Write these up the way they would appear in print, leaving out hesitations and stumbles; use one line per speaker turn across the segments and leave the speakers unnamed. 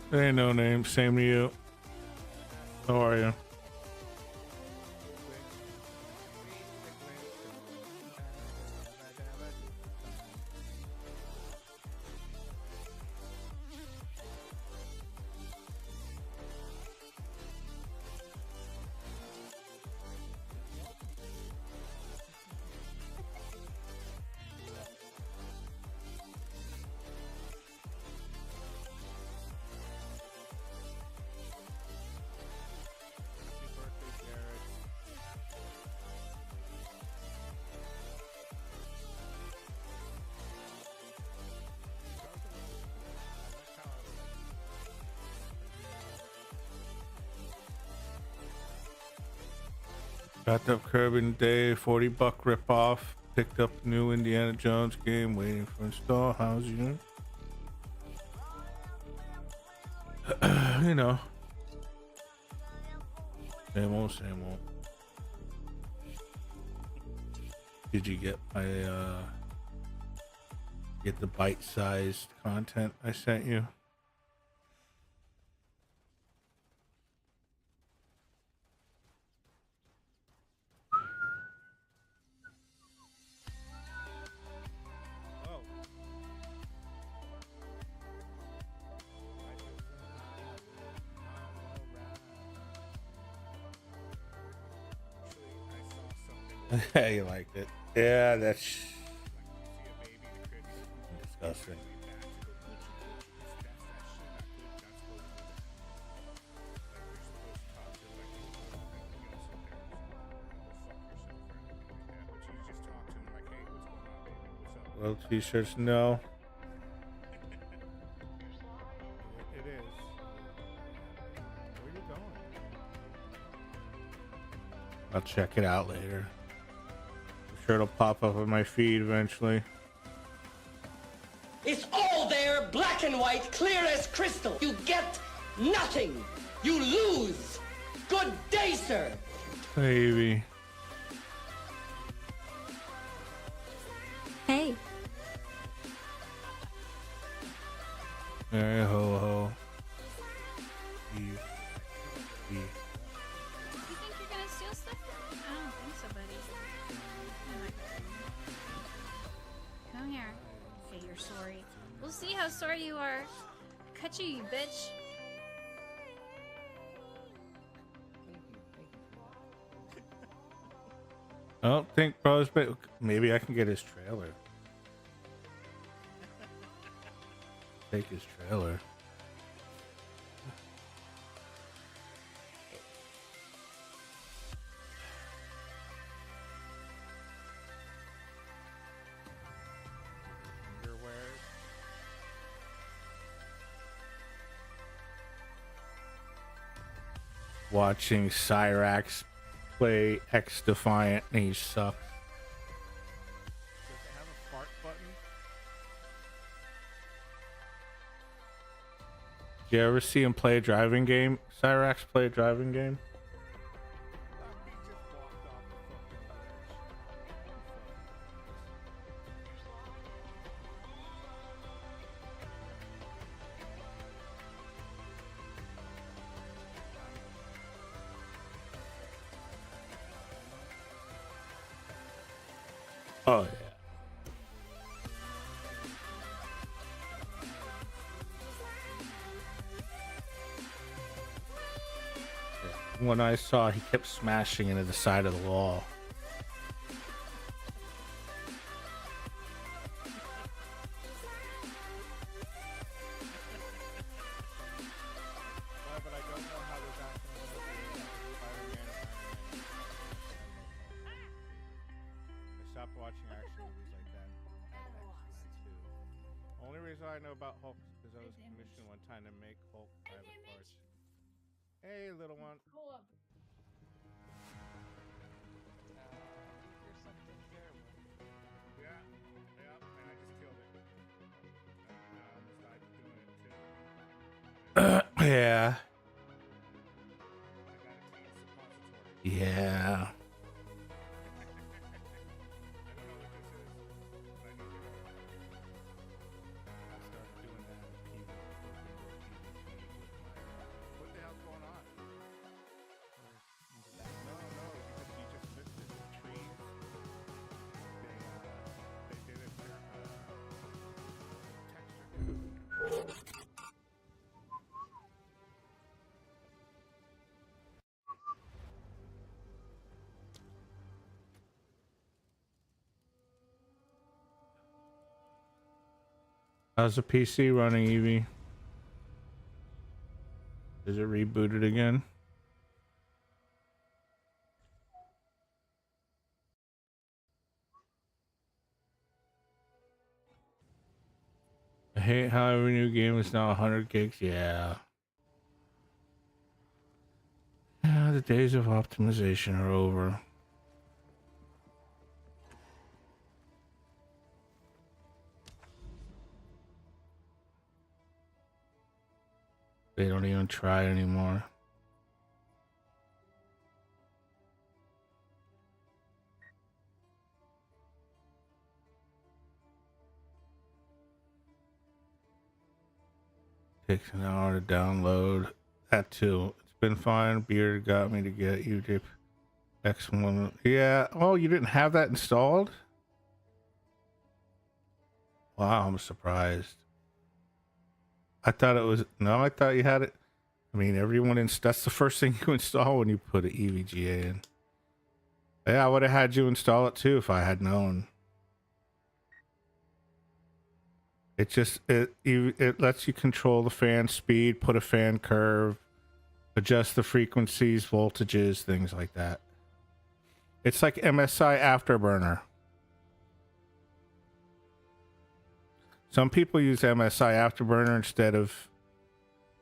Hey, no name. Same to you. How are you? Got up Kirby today, $40 ripoff. Picked up new Indiana Jones game, waiting for install. How's you? You know, same old, same old. Did you get my get the bite-sized content I sent you? Yeah, you liked it. Yeah, that's disgusting. Well, t-shirts, no. It is. Where are you going? I'll check it out later. I'm sure it'll pop up on my feed eventually.
It's all there, black and white, clear as crystal. You get nothing. You lose. Good day, sir.
Baby.
Hey.
Hey, ho, ho.
You think you're gonna steal stuff? I don't think so, buddy. Come here. Say you're sorry. We'll see how sorry you are. Cut you bitch.
I don't think Bros, but maybe I can get his trailer. Take his trailer. Watching Cyrax play X Defiant and he sucks. Does it have a fart button? Did you ever see him play a driving game? Cyrax play a driving game? Oh yeah. When I saw, he kept smashing into the side of the wall. I know about Hulk because I was commissioned one time to make Hulk private parts. Hey, little one. Yeah, and I just killed it. Yeah. Yeah. How's the PC running, Evie? Is it rebooted again? I hate how every new game is now 100 gigs. Yeah. Yeah, the days of optimization are over. They don't even try anymore. Takes an hour to download. That too. It's been fine. Beard got me to get YouTube X1. Yeah. Oh, you didn't have that installed? Wow, I'm surprised. I thought it was no. I thought you had it. I mean, everyone that's the first thing you install when you put an EVGA in. Yeah, I would have had you install it too if I had known. It just it lets you control the fan speed, put a fan curve, adjust the frequencies, voltages, things like that. It's like MSI Afterburner. Some people use MSI Afterburner instead of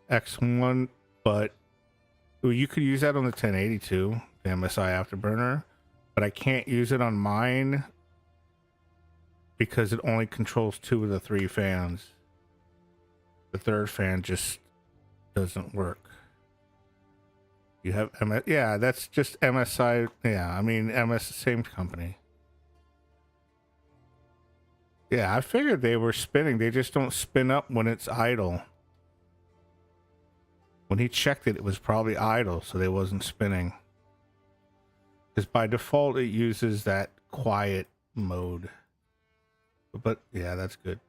X1, but you could use that on the 1082, the MSI Afterburner, but I can't use it on mine because it only controls 2 of the 3 fans. The third fan just doesn't work. You have yeah, that's just MSI. Yeah, I mean same company. Yeah, I figured they were spinning. They just don't spin up when it's idle. When he checked it, it was probably idle, so they wasn't spinning. Because by default, it uses that quiet mode. But yeah, that's good.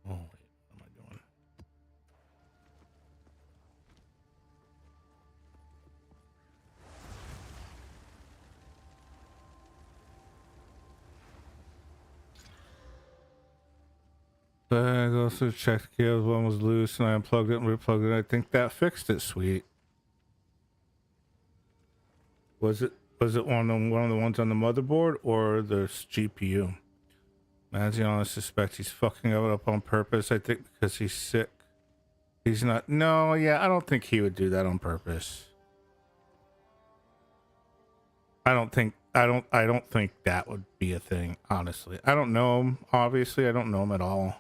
Oh, wait, what am I doing? I also checked the cables. One was loose, and I unplugged it and replugged it. I think that fixed it. Sweet. Was it one of the ones on the motherboard or the GPU? Manzion suspects he's fucking it up on purpose. I think because he's sick. He's not. No, yeah, I don't think he would do that on purpose. I don't think that would be a thing, honestly. I don't know him, obviously. I don't know him at all.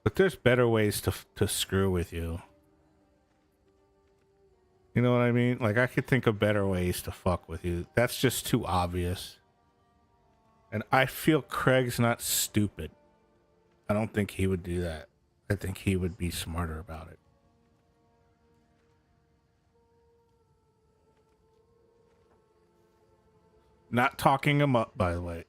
But there's better ways to screw with you. You know what I mean? Like, I could think of better ways to fuck with you. That's just too obvious. And I feel Craig's not stupid. I don't think he would do that. I think he would be smarter about it. Not talking him up, by the way.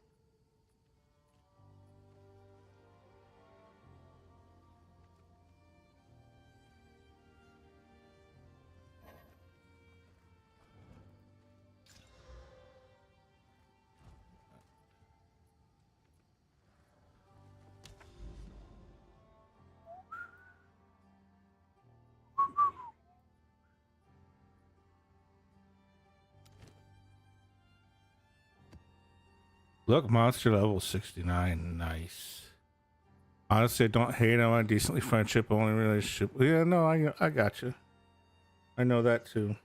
Look, monster level 69. Nice. Honestly, I don't hate him. I decently friendship only relationship. Yeah, no, I got you. I know that too.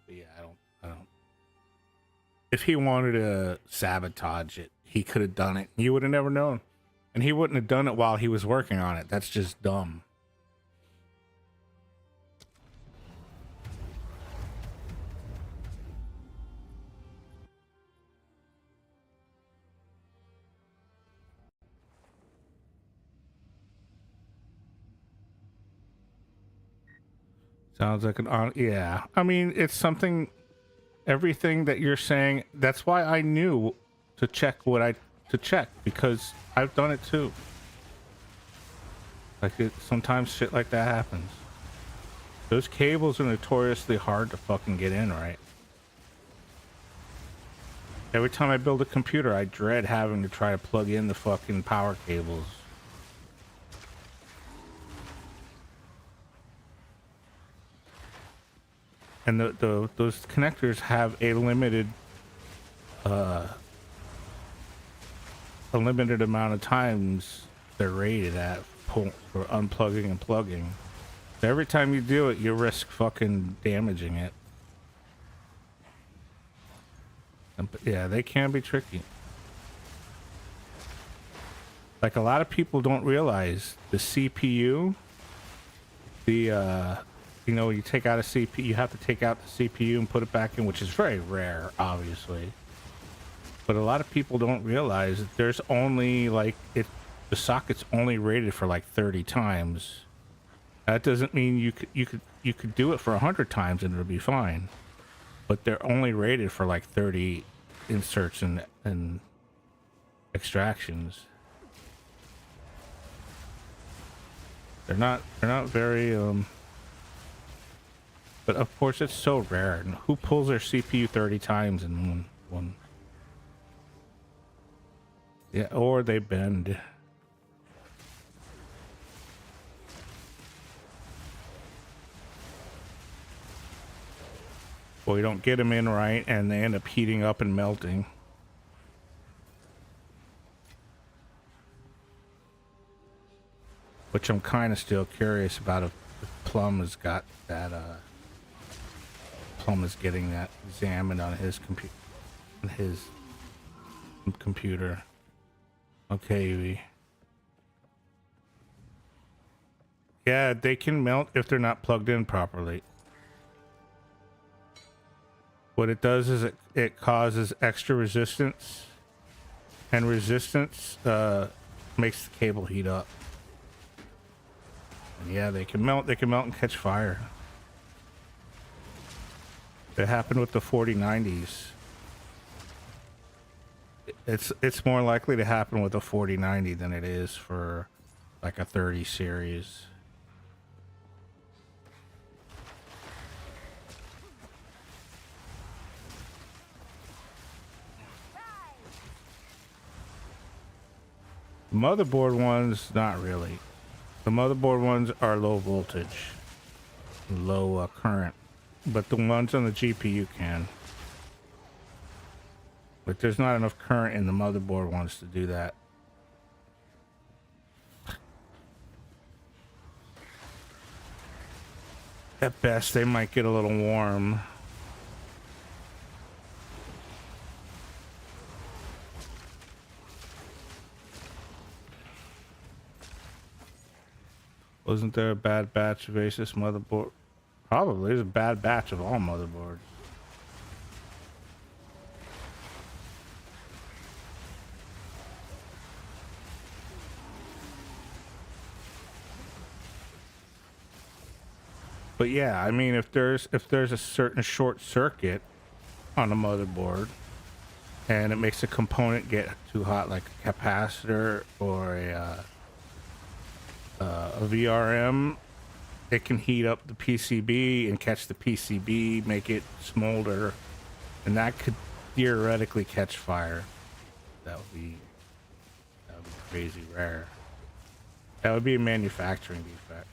But yeah, I don't. If he wanted to sabotage it, he could have done it. You would have never known. And he wouldn't have done it while he was working on it. That's just dumb. Sounds like an on. Yeah. I mean, it's something, everything that you're saying. That's why I knew to check to check, because I've done it too. Like sometimes shit like that happens. Those cables are notoriously hard to fucking get in, right? Every time I build a computer, I dread having to try to plug in the fucking power cables. And those connectors have a limited amount of times they're rated at for unplugging and plugging. So every time you do it, you risk fucking damaging it. And, yeah, they can be tricky. Like, a lot of people don't realize the CPU, you know, you take out a CPU, you have to take out the CPU and put it back in, which is very rare, obviously. But a lot of people don't realize that there's only like the socket's only rated for like 30 times. That doesn't mean you could do it for 100 times and it'll be fine. But they're only rated for like 30 inserts and extractions. They're not very but of course it's so rare. And who pulls their CPU 30 times in one? Yeah, or they bend. Or you don't get them in right and they end up heating up and melting. Which I'm kind of still curious about if Plum has got that, Plum is getting that examined on his computer. Okay, Evie. Yeah, they can melt if they're not plugged in properly. What it does is it causes extra resistance, and resistance makes the cable heat up. And yeah, they can melt and catch fire. It happened with the 4090s. It's more likely to happen with a 4090 than it is for like a 30 series. Motherboard ones, not really. The motherboard ones are low voltage, low current, but the ones on the GPU can. But there's not enough current in the motherboard ones to do that. At best, they might get a little warm. Wasn't there a bad batch of Asus motherboard? Probably. There's a bad batch of all motherboards. But yeah, I mean, if there's a certain short circuit on a motherboard and it makes a component get too hot, like a capacitor or a VRM, it can heat up the PCB and catch the PCB, make it smolder, and that could theoretically catch fire. That would be crazy rare. That would be a manufacturing defect.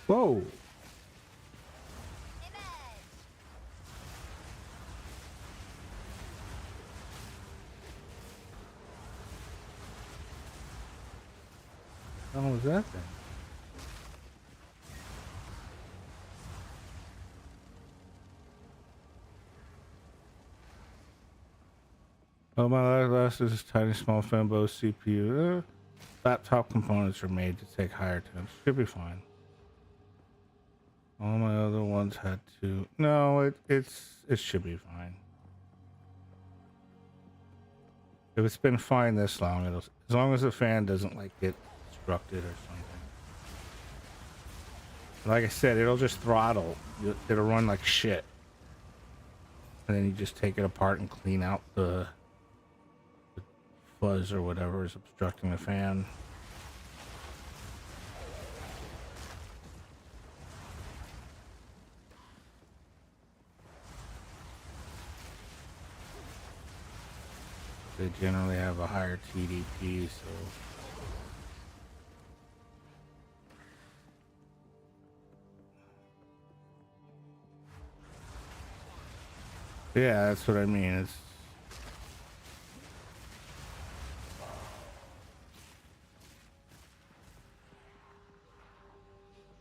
Whoa. What was that thing? Oh, my last is this tiny small fembo CPU. Laptop components are made to take higher temps. Should be fine. All my other ones had to. No, it should be fine. If it's been fine this long, it'll, as long as the fan doesn't like get obstructed or something. Like I said, it'll just throttle. It'll run like shit. And then you just take it apart and clean out the fuzz or whatever is obstructing the fan. They generally have a higher TDP, so yeah, that's what I mean.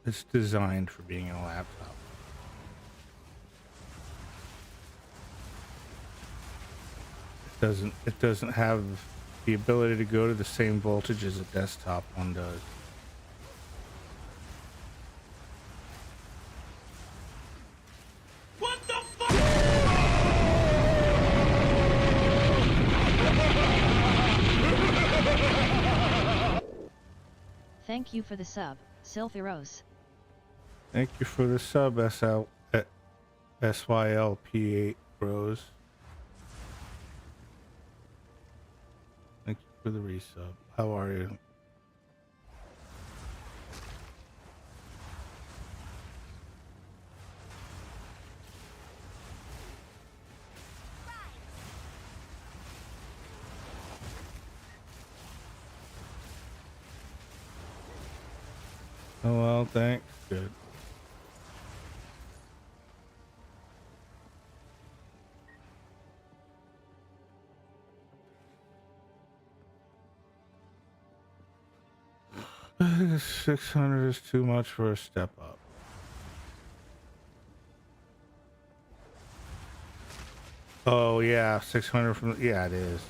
It's designed for being in a laptop. It doesn't have the ability to go to the same voltage as a desktop one does.
What the fuck?
Thank you for the sub, Sylphiros.
Thank you for the sub, SYLP8 Rose. Thank you for the resub. How are you? Oh well, thanks. Good. I think 600 is too much for a step up. Oh yeah, 600 from yeah, it is.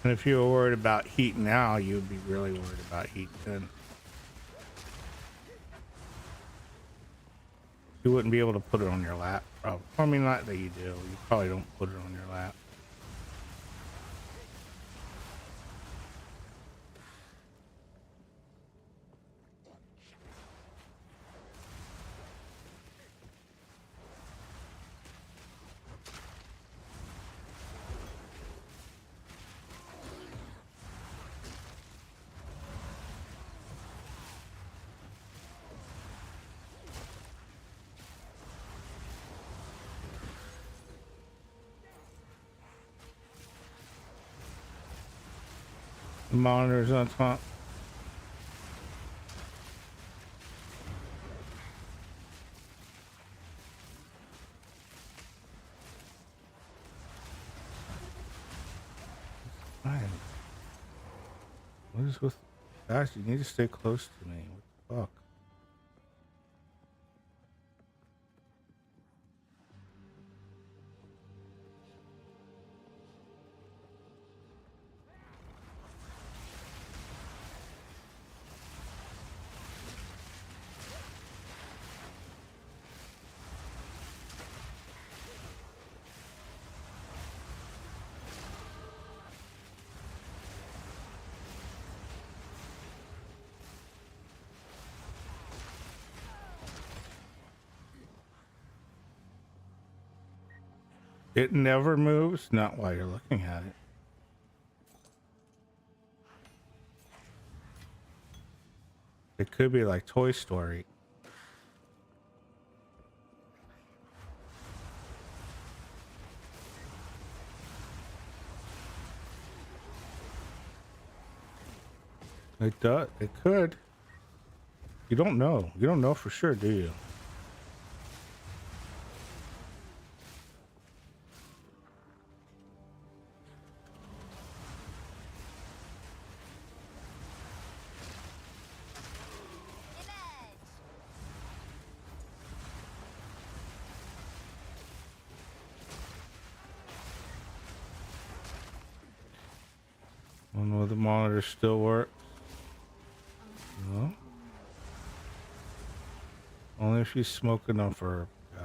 And if you were worried about heat now, you'd be really worried about heat then. You wouldn't be able to put it on your lap. Probably. I mean, not that you do. You probably don't put it on your lap. The monitor's on top. Fine. What is with... Guys, you need to stay close to me. What the fuck? It never moves, not while you're looking at it. It could be like Toy Story. It does. It could. You don't know. You don't know for sure, do you? Oh, the monitor still works. No. Only if you smoke enough herb. God.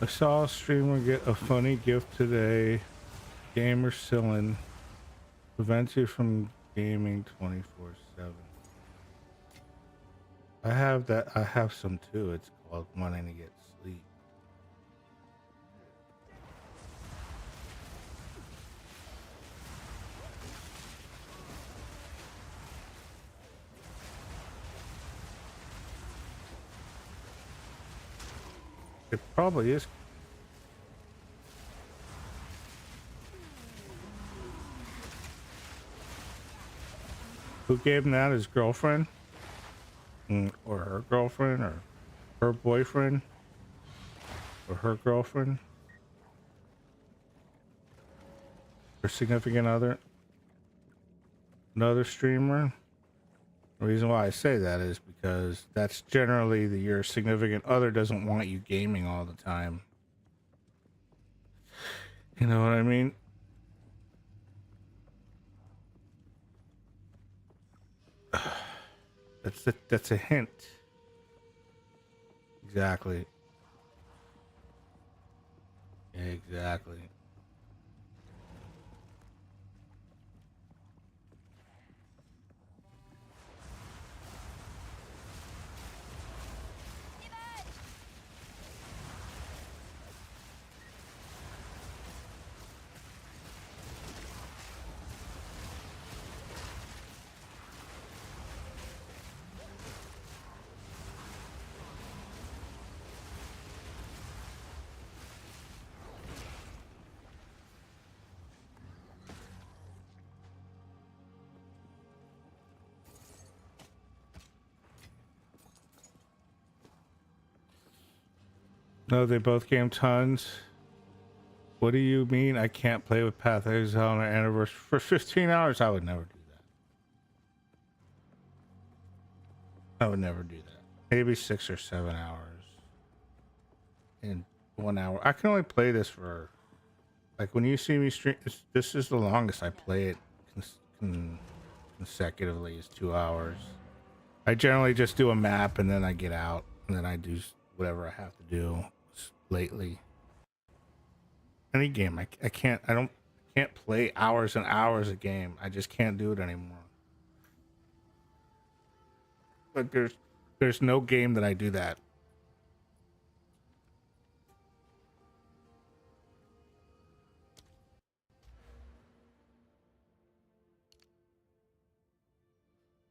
I saw a streamer get a funny gift today. Gamer Cillin prevents you from gaming 24/7. I have that. I have some too. It's called wanting to get sleep. It probably is. Who gave him that? His girlfriend? Or her girlfriend? Or her boyfriend? Or her girlfriend? Her significant other? Another streamer? The reason why I say that is because that's generally your significant other doesn't want you gaming all the time. You know what I mean? That's a hint. Exactly. Exactly. No, they both game tons. What do you mean I can't play with Path of Exile on our anniversary for 15 hours? I would never do that. I would never do that. Maybe 6 or 7 hours in 1 hour. I can only play this for, like, when you see me stream, this is the longest I play it consecutively is 2 hours. I generally just do a map and then I get out and then I do whatever I have to do lately. Any game, I can't play hours and hours a game. I just can't do it anymore. Like there's no game that I do that.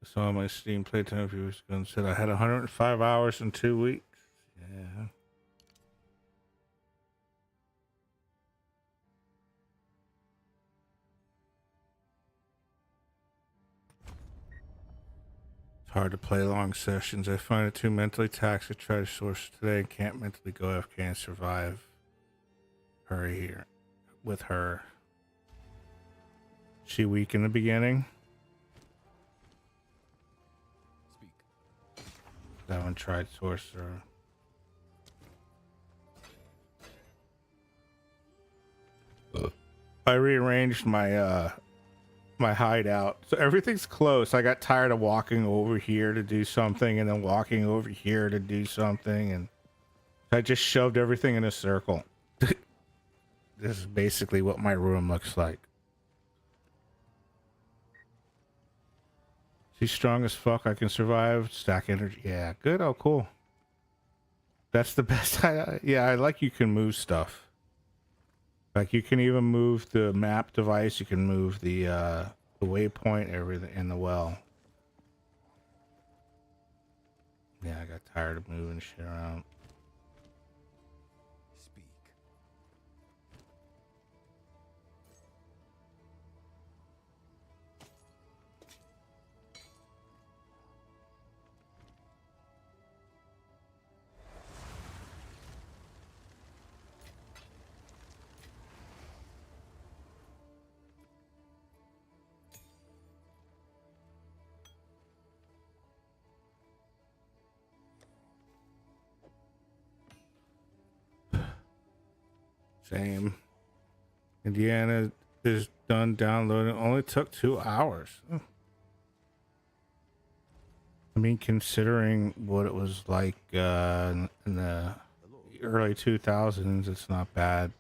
I saw my Steam playtime a few weeks ago and said I had 105 hours in 2 weeks. Yeah. It's hard to play long sessions. I find it too mentally taxing to try to source today and can't mentally go AFK and survive her here with her. She weak in the beginning. I haven't tried sorcerer. I rearranged my my hideout, so everything's close. I got tired of walking over here to do something and then walking over here to do something, and I just shoved everything in a circle. This is basically what my room looks like. She's strong as fuck. I can survive. Stack energy. Yeah, good. Oh, cool. That's the best. Yeah, I like you can move stuff. Like you can even move the map device. You can move the waypoint, everything in the well. Yeah, I got tired of moving shit around.
Speak.
Same. Indiana is done downloading. Only took 2 hours. I mean, considering what it was like in the early 2000s, it's not bad.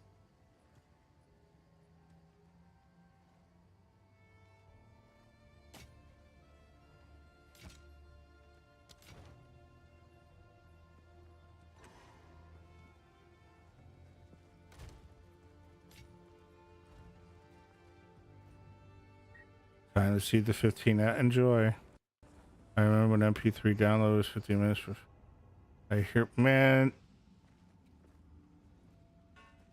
Time to see the 15. Enjoy. I remember when MP3 download was 15 minutes. I hear, man,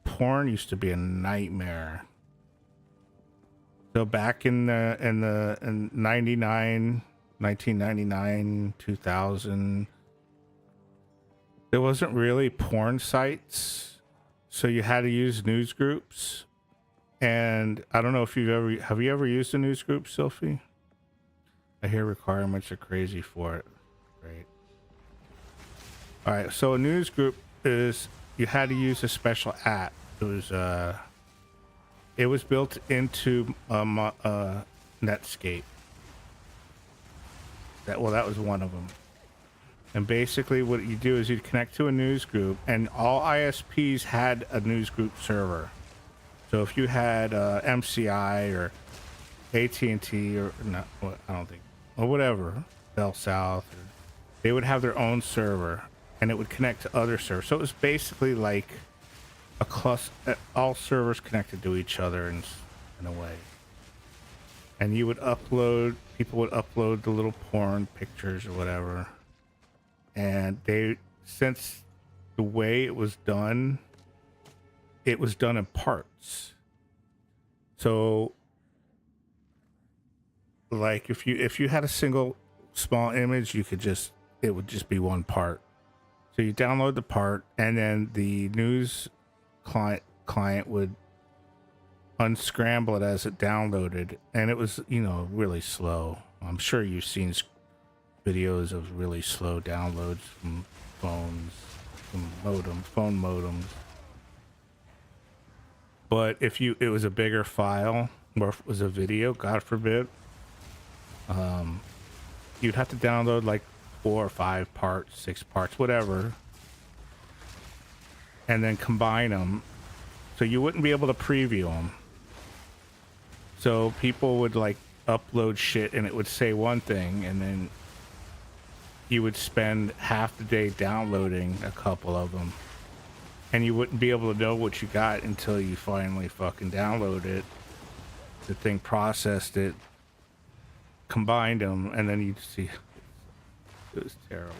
porn used to be a nightmare. So back in 1999, 2000, there wasn't really porn sites, so you had to use news groups. And I don't know if have you ever used a news group, Sophie? I hear requirements are crazy for it. Right. All right. So a news group is you had to use a special app. It was built into Netscape. That was one of them. And basically, what you do is you connect to a news group, and all ISPs had a news group server. So if you had MCI or AT&T or not, I don't think, or whatever, Bell South, they would have their own server, and it would connect to other servers. So it was basically like a cluster, all servers connected to each other in a way. And you would upload, people would upload the little porn pictures or whatever. And since the way it was done in parts. So like if you had a single small image, it would just be one part. So you download the part, and then the news client would unscramble it as it downloaded, and it was, really slow. I'm sure you've seen videos of really slow downloads from phone modems. But if it was a bigger file, or if it was a video, God forbid, you'd have to download like 4 or 5 parts, 6 parts, whatever, and then combine them. So you wouldn't be able to preview them. So people would like upload shit, and it would say one thing, and then you would spend half the day downloading a couple of them. And you wouldn't be able to know what you got until you finally fucking download it. The thing processed it, combined them, and then you'd see. It was terrible.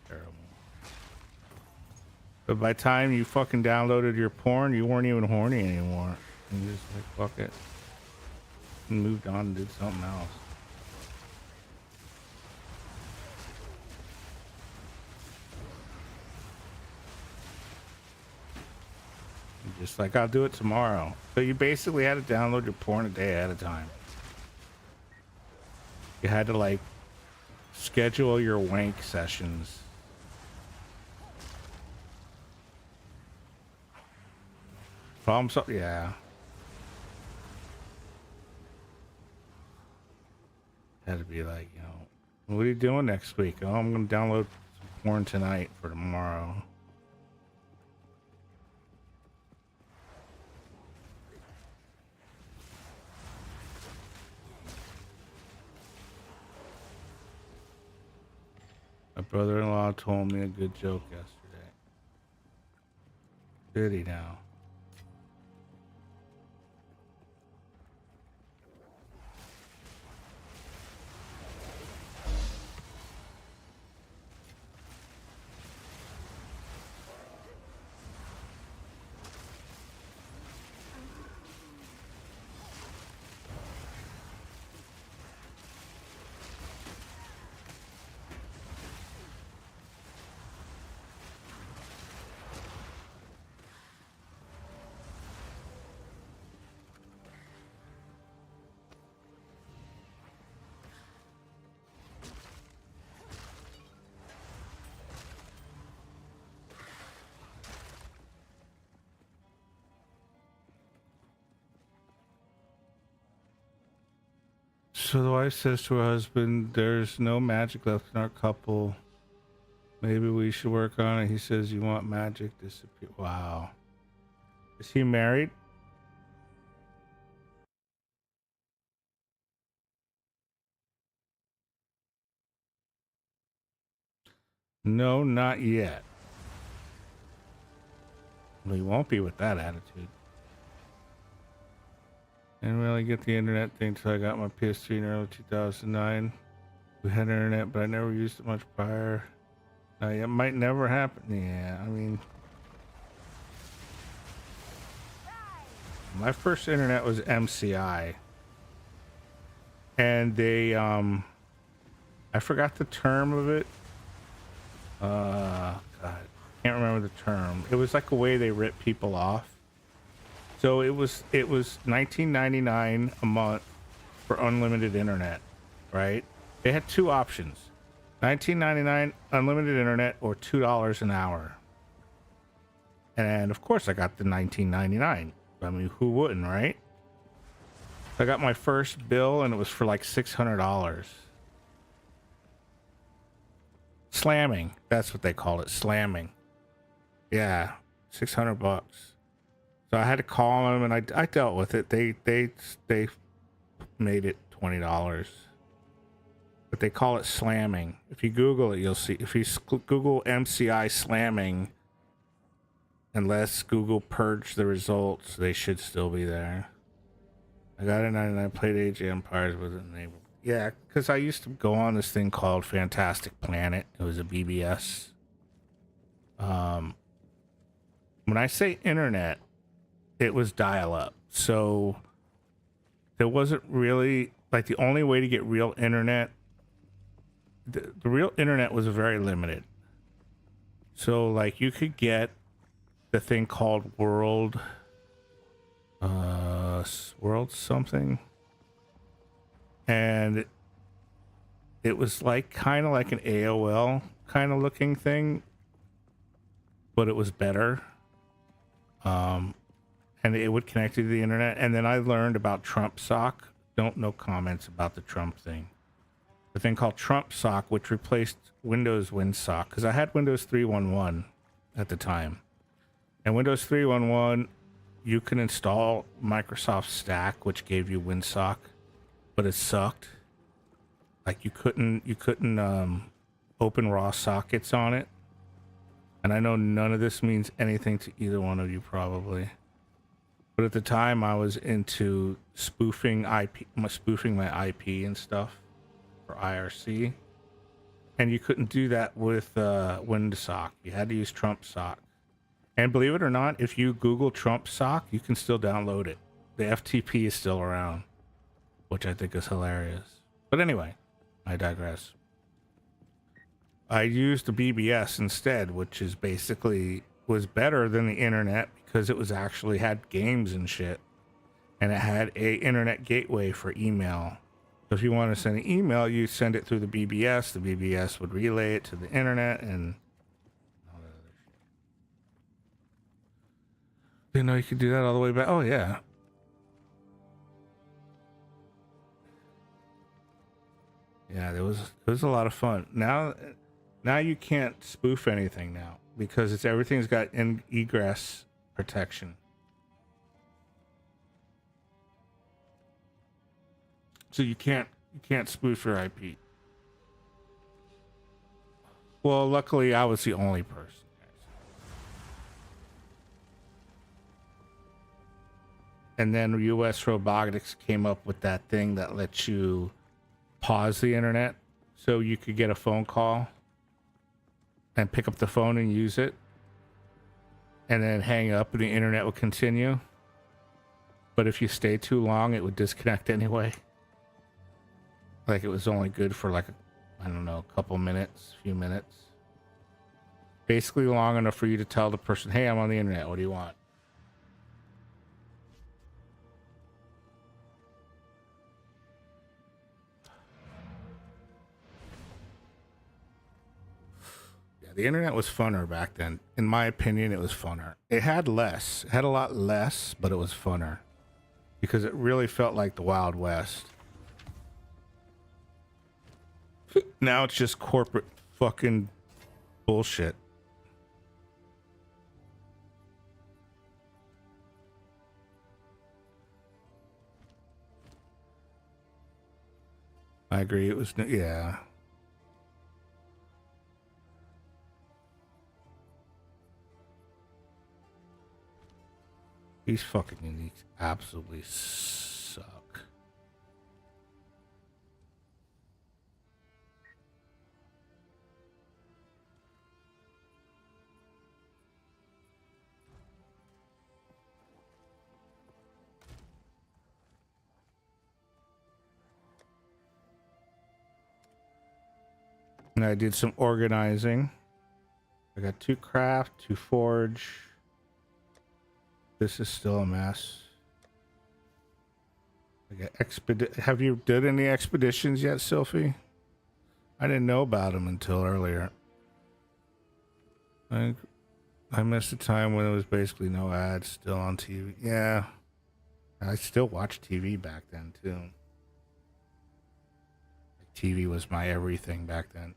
Terrible. But by the time you fucking downloaded your porn, you weren't even horny anymore. You just like, fuck it. And moved on and did something else. Just like, I'll do it tomorrow. So you basically had to download your porn a day at a time. You had to like schedule your wank sessions. Yeah. Had to be like, what are you doing next week? Oh, I'm gonna download some porn tonight for tomorrow. Brother-in-law told me a good joke yesterday. Did he now? So the wife says to her husband, "There's no magic left in our couple. Maybe we should work on it." He says, "You want magic disappear?" Wow. Is he married? No, not yet. Well, he won't be with that attitude. Didn't really get the internet thing till I got my PS3 in early 2009. We had internet, but I never used it much prior. It might never happen. Yeah, I mean, my first internet was MCI, and they I forgot the term of it. God, can't remember the term. It was like a way they ripped people off. So it was $19.99 a month for unlimited internet, right? They had two options: $19.99 unlimited internet or $2 an hour. And of course, I got the $19.99. I mean, who wouldn't, right? I got my first bill, and it was for like $600. Slamming. That's what they called it. Slamming. Yeah, $600. So I had to call them, and I dealt with it. They made it $20, but they call it slamming. If you Google it, you'll see. If you Google MCI slamming, unless Google purged the results, they should still be there. I got it, and I played Age of Empires with it enabled. Yeah, because I used to go on this thing called Fantastic Planet. It was a BBS. When I say internet, it was dial-up. So there wasn't really, like, the only way to get real internet, the real internet was very limited. So, like, you could get the thing called World something, and it was like kind of like an AOL kind of looking thing, but it was better. And it would connect you to the internet. And then I learned about Trump Sock. No comments about the Trump thing. The thing called Trump Sock, which replaced Windows WinSock, because I had Windows 3.11 at the time. And Windows 3.11, you can install Microsoft Stack, which gave you WinSock, but it sucked. Like you couldn't open raw sockets on it. And I know none of this means anything to either one of you probably. But at the time I was into spoofing my IP and stuff for IRC. And you couldn't do that with WinSock. You had to use Trump Sock. And believe it or not, if you Google Trump Sock, you can still download it. The FTP is still around, which I think is hilarious. But anyway, I digress. I used the BBS instead, which is basically was better than the internet because it was actually had games and shit, and it had a internet gateway for email. So if you want to send an email, you send it through the BBS. The BBS would relay it to the internet, and all that other shit. Didn't know you could do that all the way back. Oh yeah. Yeah, it was a lot of fun. Now you can't spoof anything now because everything's got egress protection. So you can't spoof your IP. Well, luckily I was the only person. And then US Robotics came up with that thing that lets you pause the internet so you could get a phone call and pick up the phone and use it and then hang up and the internet would continue. But if you stay too long, it would disconnect anyway. Like it was only good for like, I don't know, a couple minutes, few minutes. Basically long enough for you to tell the person, hey, I'm on the internet. What do you want? The internet was funner back then. In my opinion, it was funner. It had less. It had a lot less, but it was funner. Because it really felt like the Wild West. Now it's just corporate fucking bullshit. I agree. It was, yeah. These fucking uniques absolutely suck. And I did some organizing. I got 2 craft, 2 forge. This is still a mess. I got Have you did any expeditions yet, Sylphie? I didn't know about them until earlier. I missed a time when it was basically no ads still on TV. Yeah. I still watched TV back then too. TV was my everything back then.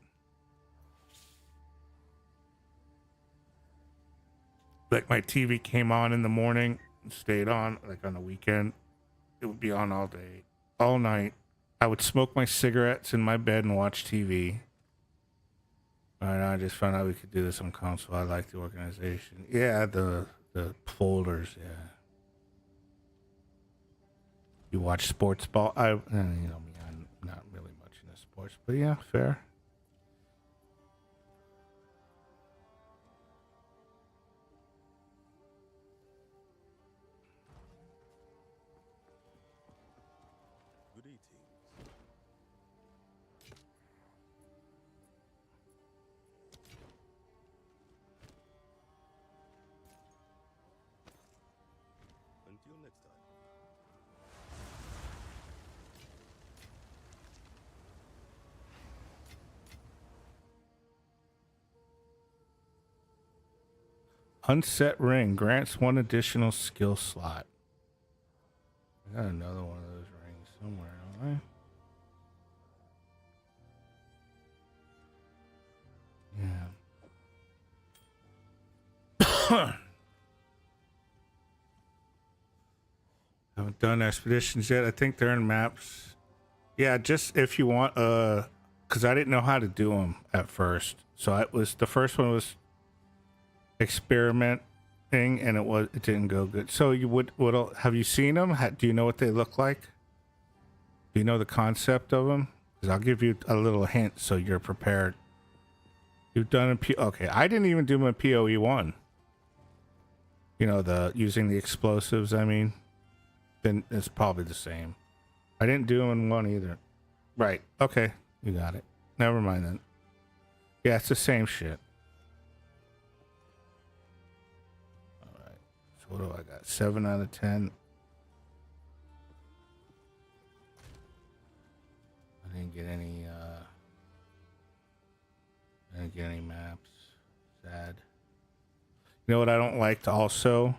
Like my TV came on in the morning and stayed on, like on the weekend. It would be on all day, all night. I would smoke my cigarettes in my bed and watch TV. And I just found out we could do this on console. I like the organization. Yeah, the folders, yeah. You watch sports ball. You know me, I'm not really much into sports, but yeah, fair. Unset ring grants 1 additional skill slot. I got another one of those rings somewhere, don't I? Yeah. Haven't done expeditions yet. I think they're in maps. Yeah, just if you want, because I didn't know how to do them at first. So it was the first one was experimenting, and it didn't go good. So you would have you seen them? Do you know what they look like? Do you know the concept of them? Because I'll give you a little hint so you're prepared. You've done okay. I didn't even do my PoE 1. You know, the using the explosives. I mean, then it's probably the same. I didn't do them in 1 either. Right. Okay. You got it. Never mind then. Yeah, it's the same shit. What do I got? 7 out of 10. I didn't get any maps. Sad. You know what I don't like to also?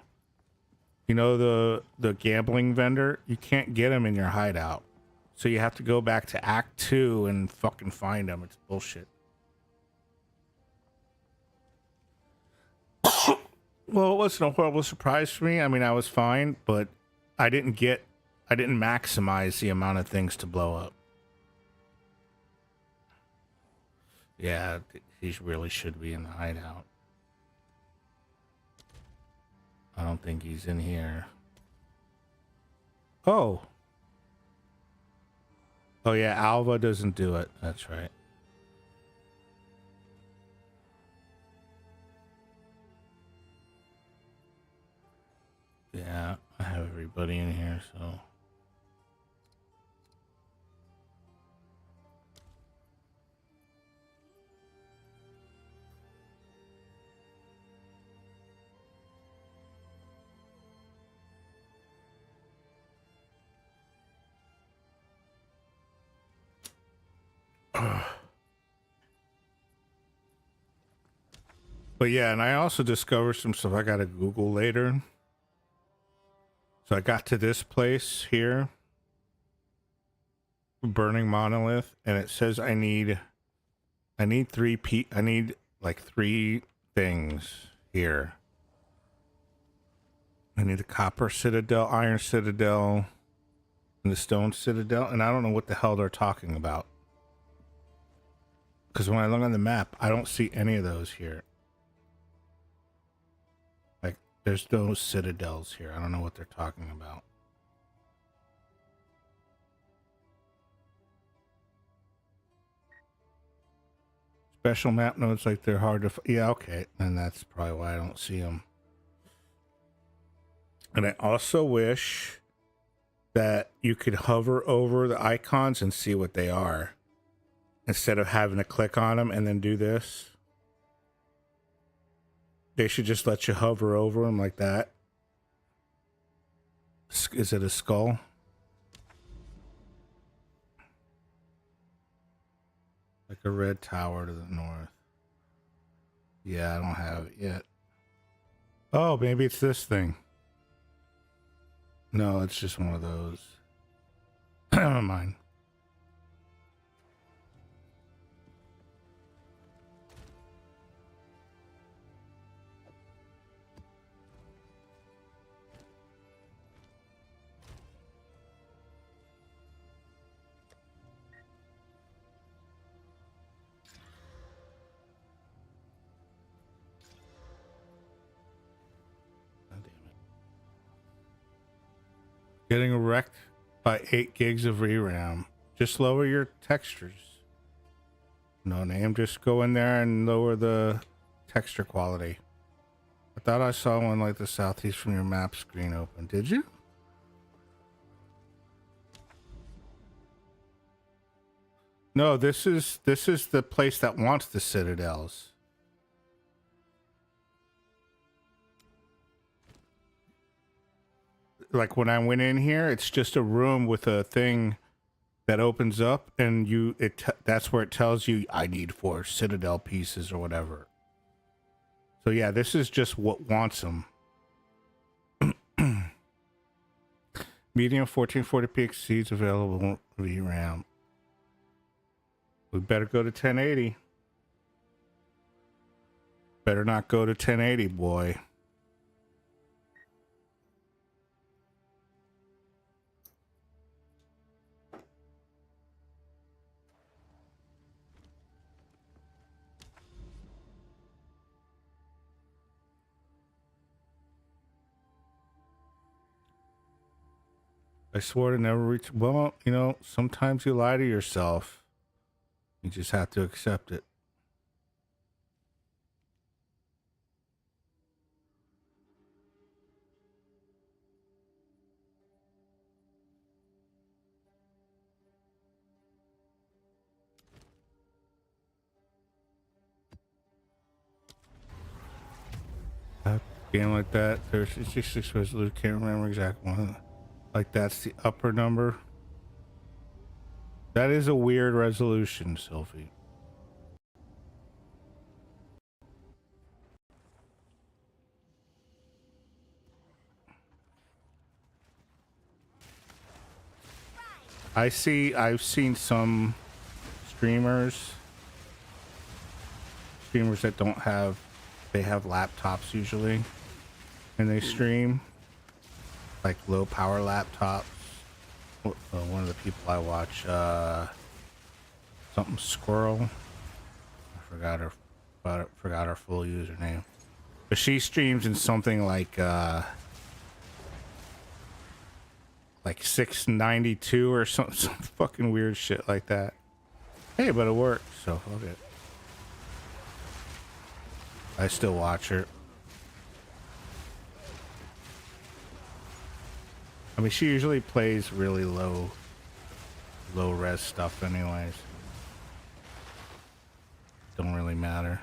You know the gambling vendor? You can't get them in your hideout. So you have to go back to Act 2 and fucking find them. It's bullshit. Well, it wasn't a horrible surprise for me. I mean, I was fine, but I didn't maximize the amount of things to blow up. Yeah, he really should be in the hideout. I don't think he's in here. Oh. Oh yeah, Alva doesn't do it. That's right. Yeah, I have everybody in here, so. But yeah, and I also discovered some stuff I gotta Google later. So I got to this place here, Burning Monolith, and it says I need like 3 things here. I need the copper citadel, iron citadel, and the stone citadel, and I don't know what the hell they're talking about. Because when I look on the map, I don't see any of those here. Like, there's no citadels here. I don't know what they're talking about. Special map notes, like they're hard to... Yeah, okay. And that's probably why I don't see them. And I also wish that you could hover over the icons and see what they are, instead of having to click on them and then do this. They should just let you hover over them like that. Is it a skull? Like a red tower to the north. Yeah, I don't have it yet. Oh, maybe it's this thing. No, it's just one of those. Never mind. Getting wrecked by 8 gigs of VRAM. Just lower your textures. No name, just go in there and lower the texture quality. I thought I saw one like the southeast from your map screen open. Did you? No, this is the place that wants the citadels. Like when I went in here, it's just a room with a thing that opens up, and that's where it tells you I need 4 citadel pieces or whatever. So yeah, this is just what wants them. Medium 1440p exceeds available VRAM. We better go to 1080. Better not go to 1080, boy. I swore to never reach. Well, you know, sometimes you lie to yourself. You just have to accept it. A game like that, 36 resolution, can't remember exact one. Like that's the upper number. That is a weird resolution, Sylvie. I've seen some streamers that don't have, they have laptops usually, and they stream like low power laptops. One of the people I watch, something Squirrel, I forgot her forgot her full username. But she streams in something like 692 or some fucking weird shit like that. Hey, but it worked, so fuck it. I still watch her. I mean, she usually plays really low res stuff anyways. Don't really matter.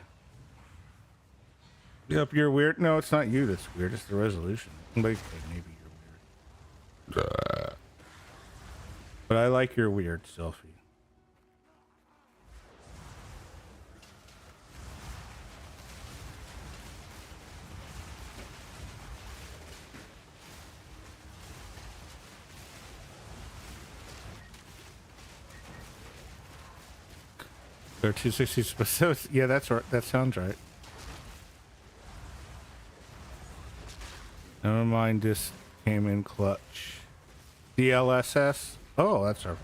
Yep, you're weird. No, it's not you that's weird. It's the resolution. Maybe you're weird. But I like your weird selfie. They're 260, so yeah, that's right. That sounds right. Never mind, this came in clutch. DLSS? Oh, that's our.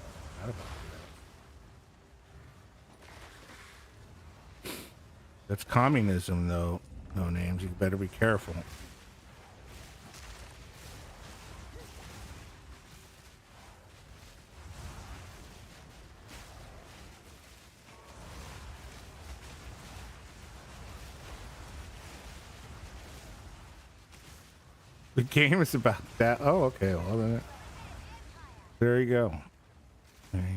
That's communism, though. No names. You better be careful. The game is about that. Oh, okay. Well, then there you go. There you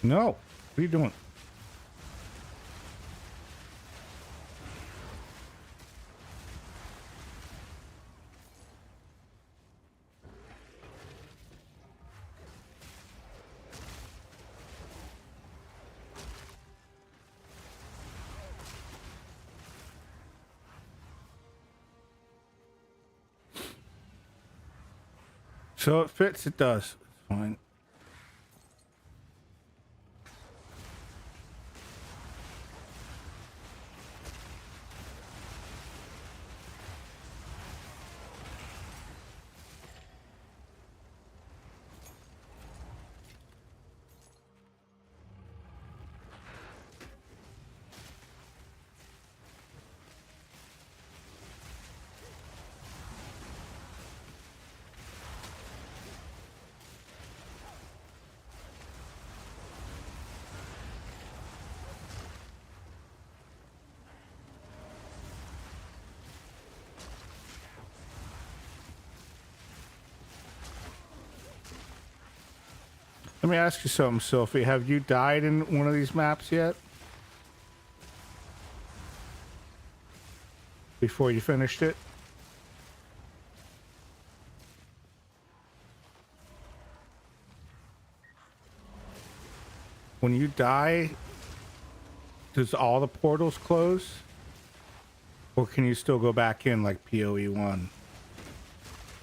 go. No. What are you doing? So it fits, it does. It's fine. Let me ask you something, Sophie. Have you died in one of these maps yet? Before you finished it? When you die, does all the portals close? Or can you still go back in like PoE 1?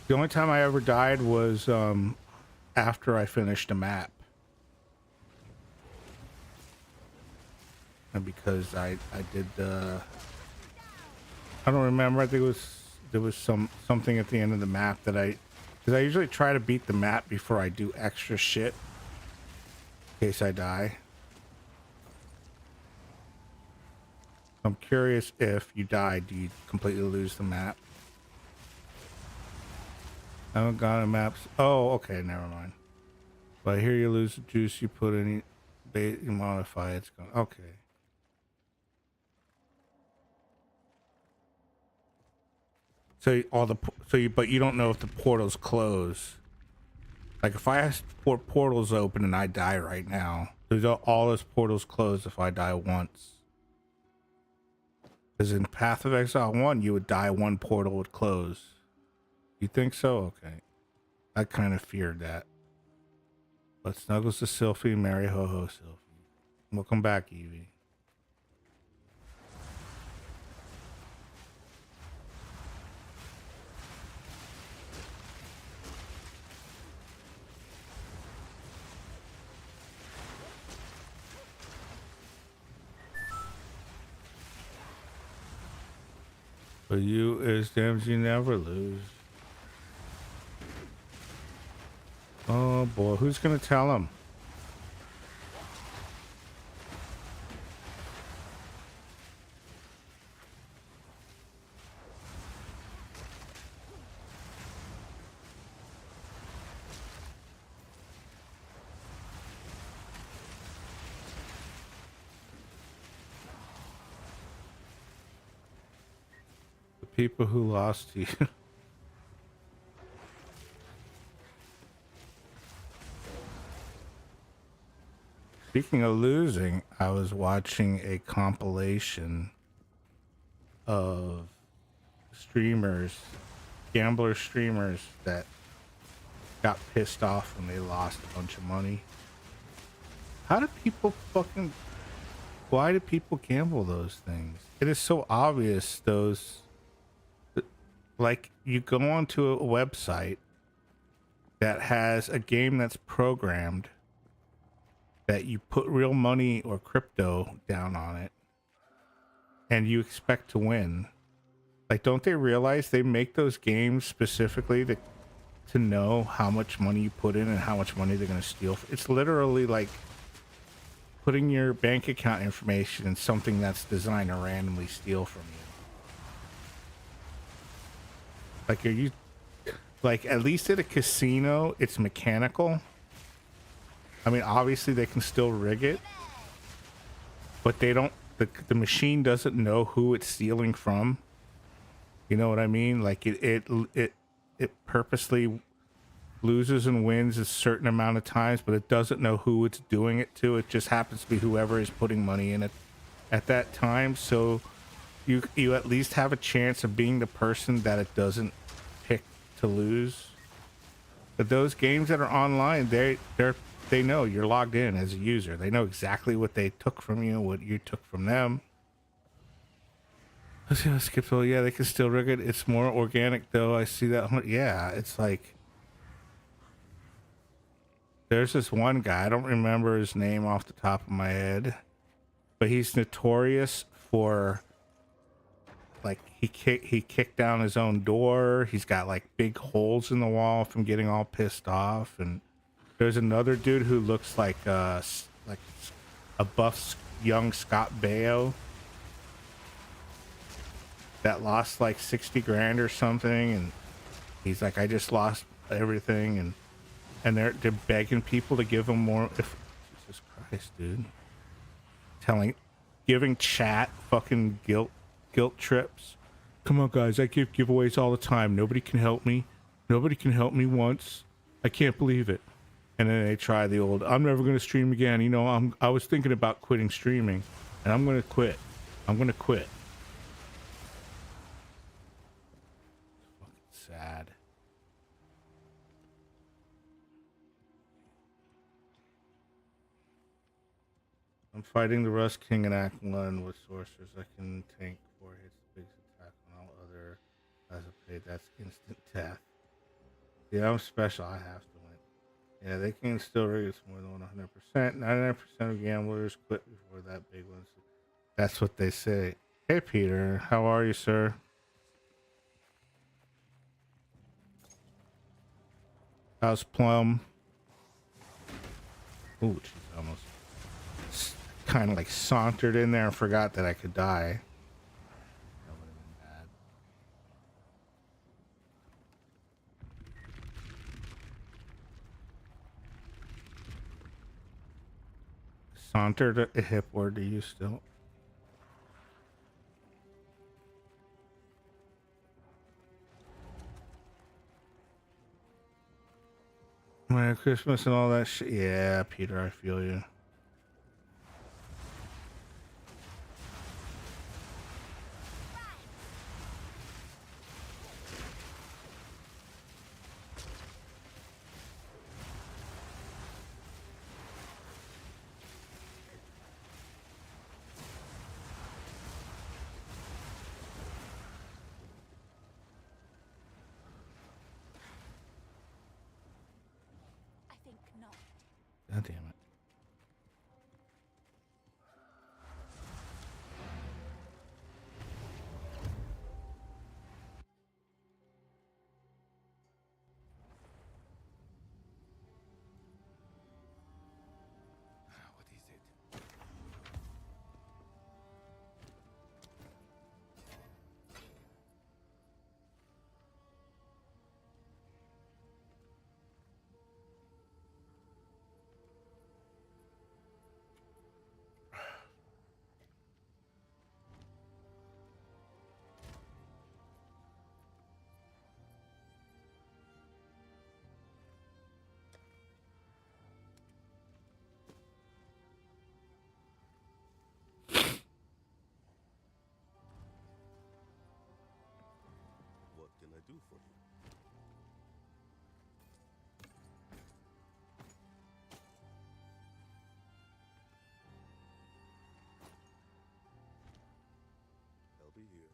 The only time I ever died was after I finished a map. And because I did I don't remember, I think there was something at the end of the map that because I usually try to beat the map before I do extra shit in case I die. I'm curious, if you die, do you completely lose the map? I haven't got a map. Oh, okay, never mind. But I hear you lose the juice you put in, bait, you modify, it's gone. Okay. So but you don't know if the portals close. Like if I have portals open and I die right now, there's all those portals closed if I die once. Because in Path of Exile 1, you would die, one portal would close. You think so? Okay. I kind of feared that. But snuggles to Sylphie, Mary ho ho Sylphie. Welcome back, Evie. For you is damns you never lose. Oh boy, who's gonna tell him? The people who lost to you. Speaking of losing, I was watching a compilation of streamers, gambler streamers that got pissed off when they lost a bunch of money. How do people fucking, why do people gamble those things? It is so obvious those, like you go onto a website that has a game that's programmed that you put real money or crypto down on it and you expect to win. Like, don't they realize they make those games specifically to know how much money you put in and how much money they're going to steal? It's literally like putting your bank account information in something that's designed to randomly steal from you. Like, are you, like, at least at a casino, it's mechanical. I mean, obviously they can still rig it, but they don't, the machine doesn't know who it's stealing from. You know what I mean? Like it purposely loses and wins a certain amount of times, but it doesn't know who it's doing it to. It just happens to be whoever is putting money in it at that time. So you at least have a chance of being the person that it doesn't pick to lose. But those games that are online, they know you're logged in as a user. They know exactly what they took from you, what you took from them. Let's see, skip. So yeah, they can still rig it. It's more organic though. I see that. Yeah, it's like there's this one guy. I don't remember his name off the top of my head, but he's notorious for like he kicked down his own door. He's got like big holes in the wall from getting all pissed off. And there's another dude who looks like a buff young Scott Baio that lost like 60 grand or something, and he's like, I just lost everything, and they're begging people to give him more. If Jesus Christ, dude, giving chat fucking guilt trips. Come on, guys, I give giveaways all the time. Nobody can help me. Nobody can help me once. I can't believe it. And then they try the old, I'm never going to stream again. You know, I was thinking about quitting streaming, and I'm going to quit. I'm going to quit. Sad. I'm fighting the Rust King in Act 1 with sorcerers. I can tank 4 hits, big attack on all other as a pay. That's instant death. Yeah, I'm special. I have to win. Yeah, they can still rig it more than 100%. 99% of gamblers quit before that big one. So that's what they say. Hey, Peter. How are you, sir? How's Plum? Ooh, she's almost kind of like sauntered in there and forgot that I could die. That would have been bad. Sauntered a hip word to you still? Merry Christmas and all that shit. Yeah, Peter, I feel you. God damn it.
do for you? They'll be here.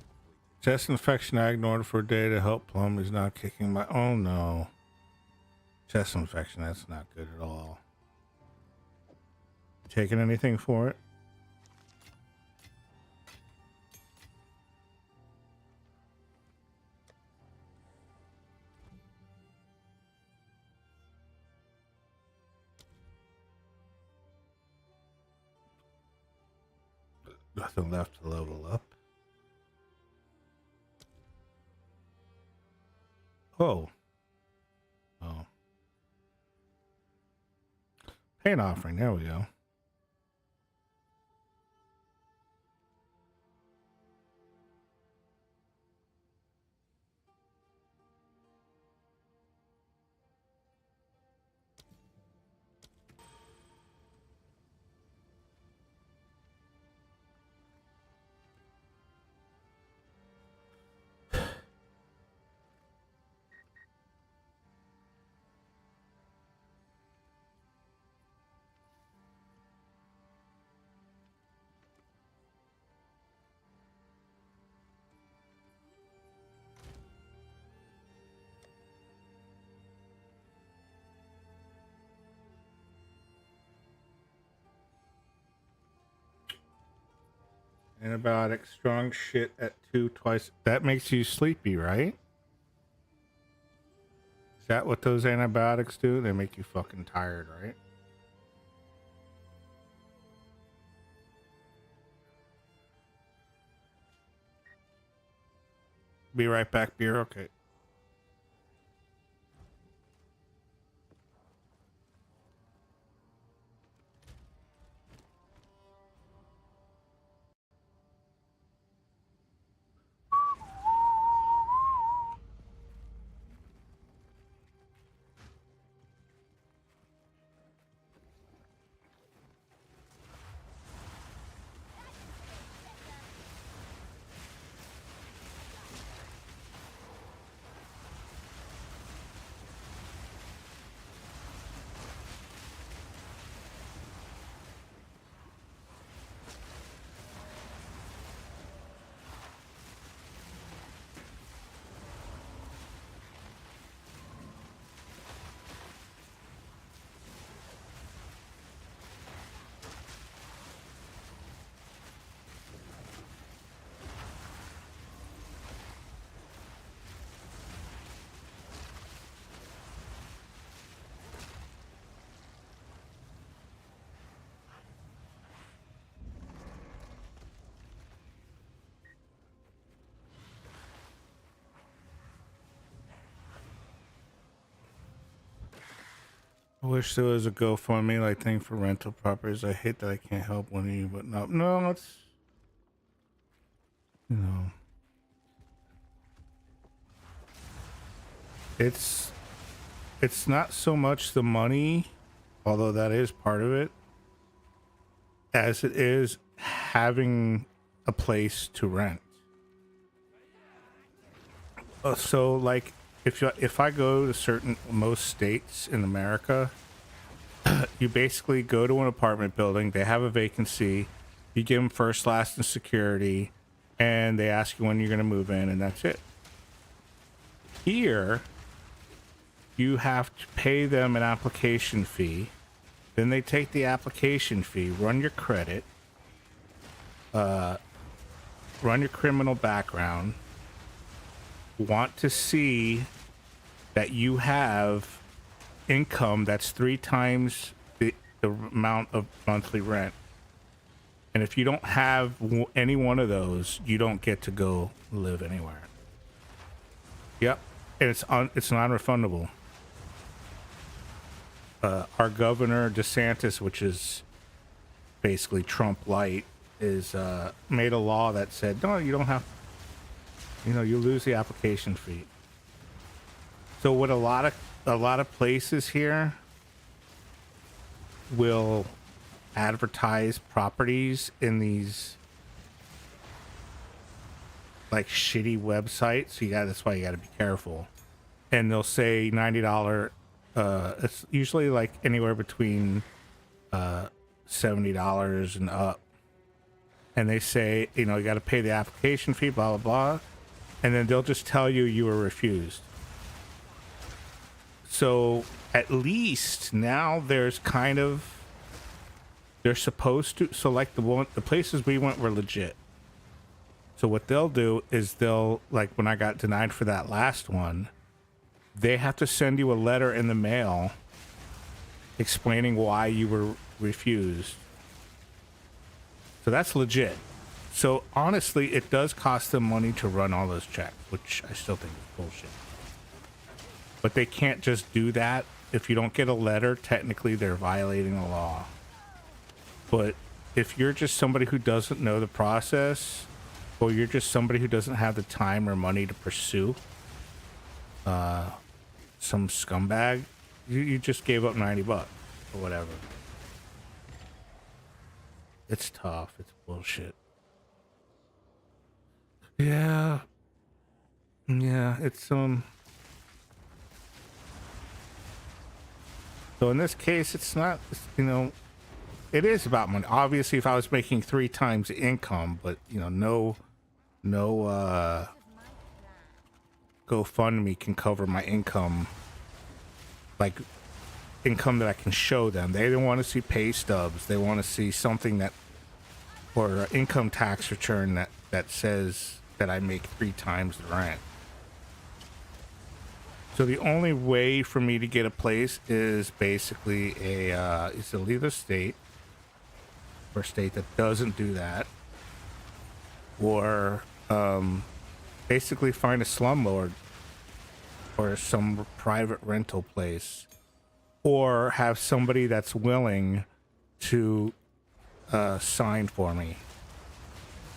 Waiting.
Chest infection I ignored for a day to help Plum is not kicking my. Oh no. Chest infection, that's not good at all. Taking anything for it? Nothing left to level up. Oh. Oh. Pain offering, there we go. Antibiotic, strong shit at 2 twice. That makes you sleepy, right? Is that what those antibiotics do? They make you fucking tired, right? Be right back, beer. Okay. I wish there was a GoFundMe like thing for rental properties. I hate that I can't help one of you, but no, it's, you know, it's not so much the money, although that is part of it, as it is having a place to rent. So like if I go to most states in America, you basically go to an apartment building, they have a vacancy, you give them first, last, and security, and they ask you when you're going to move in, and that's it. Here, you have to pay them an application fee. Then they take the application fee, run your credit, run your criminal background, want to see that you have income that's 3 times the amount of monthly rent. And if you don't have any one of those, you don't get to go live anywhere. Yep. And it's non-refundable. Our governor DeSantis, which is basically Trump light, is made a law that said, no, you don't have, you know, you lose the application fee. So what a lot of places here will advertise properties in these like shitty website, so that's why you got to be careful. And they'll say $90. It's usually like anywhere between $70 and up. And they say, you got to pay the application fee, blah blah blah, and then they'll just tell you were refused. So at least now there's kind of, they're supposed to. So like the places we went were legit. So what they'll do is like when I got denied for that last one, they have to send you a letter in the mail explaining why you were refused. So that's legit. So honestly, it does cost them money to run all those checks, which I still think is bullshit. But they can't just do that. If you don't get a letter, technically they're violating the law. But if you're just somebody who doesn't know the process, or you're just somebody who doesn't have the time or money to pursue some scumbag, you just gave up $90 or whatever. It's tough. It's bullshit. Yeah. It's So in this case, it's not. It is about money. Obviously, if I was making 3 times the income, but no GoFundMe can cover my income, like income that I can show them. They don't want to see pay stubs. They want to see something that, or an income tax return that says that I make 3 times the rent. So the only way for me to get a place is basically is to leave the state, or a state that doesn't do that, or basically find a slumlord or some private rental place, or have somebody that's willing to sign for me.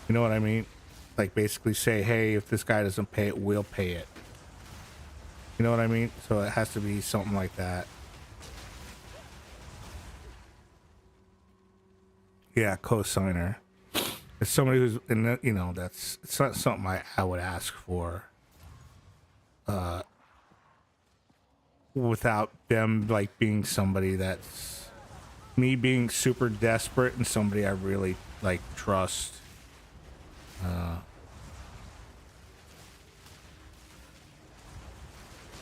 You know what I mean? Like basically say, hey, if this guy doesn't pay it, we'll pay it. You know what I mean? So it has to be something like that. Yeah, co-signer. It's somebody who's in the, it's not something I would ask for without them like being somebody that's me being super desperate and somebody I really like trust.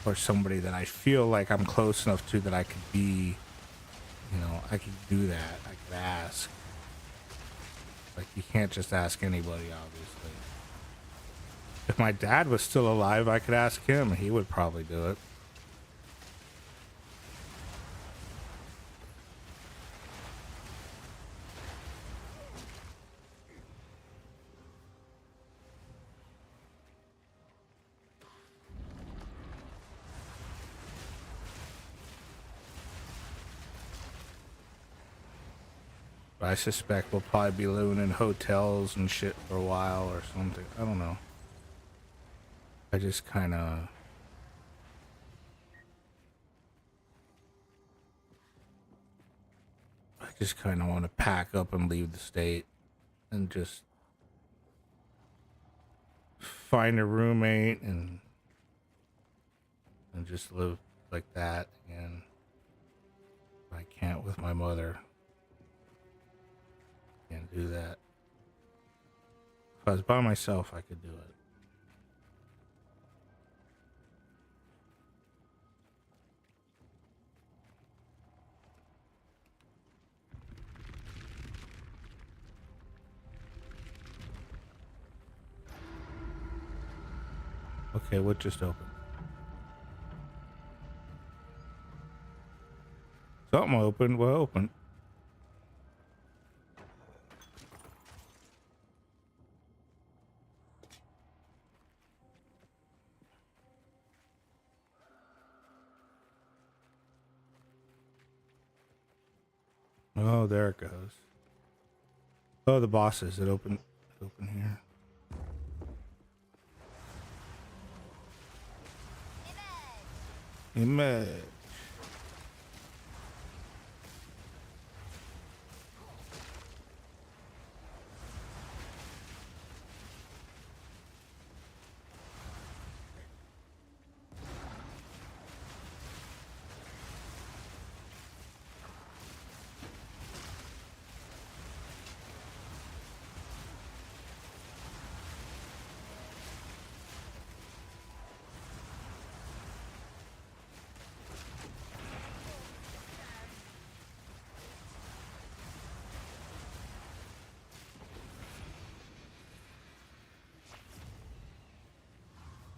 Or somebody that I feel like I'm close enough to that I could be, I could do that. I could ask. Like, you can't just ask anybody, obviously. If my dad was still alive, I could ask him. He would probably do it. But I suspect we'll probably be living in hotels and shit for a while or something. I don't know. I just kind of... want to pack up and leave the state and just find a roommate and just live like that again. I can't with my mother. Can't do that. If I was by myself, I could do it. Okay, what just opened? Something opened. What opened? Oh, there it goes. Oh, the bosses. It opened here. Image.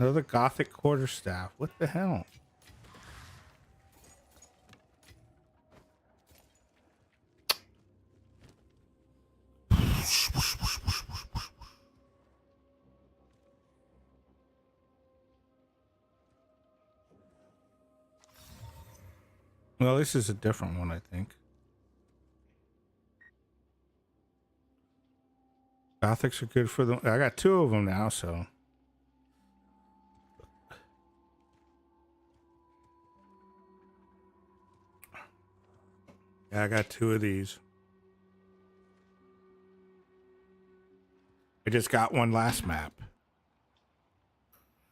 Another Gothic quarterstaff. What the hell? Well, this is a different one, I think. Gothics are good for them. I got 2 of them now, so. Yeah, I got 2 of these. I just got one last map.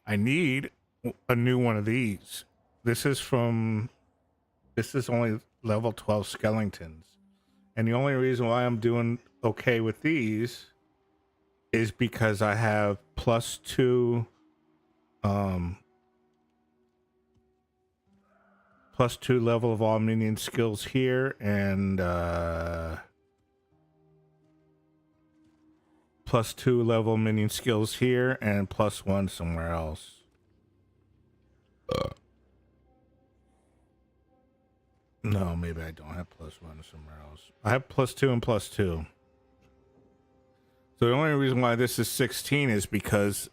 I need a new one of these. This is only level 12 skeletons. And the only reason why I'm doing okay with these is because I have +2 +2 level of all minion skills here, and +2 level minion skills here, and +1 somewhere else. No, maybe I don't have +1 somewhere else. I have +2 and +2. So the only reason why this is 16 is because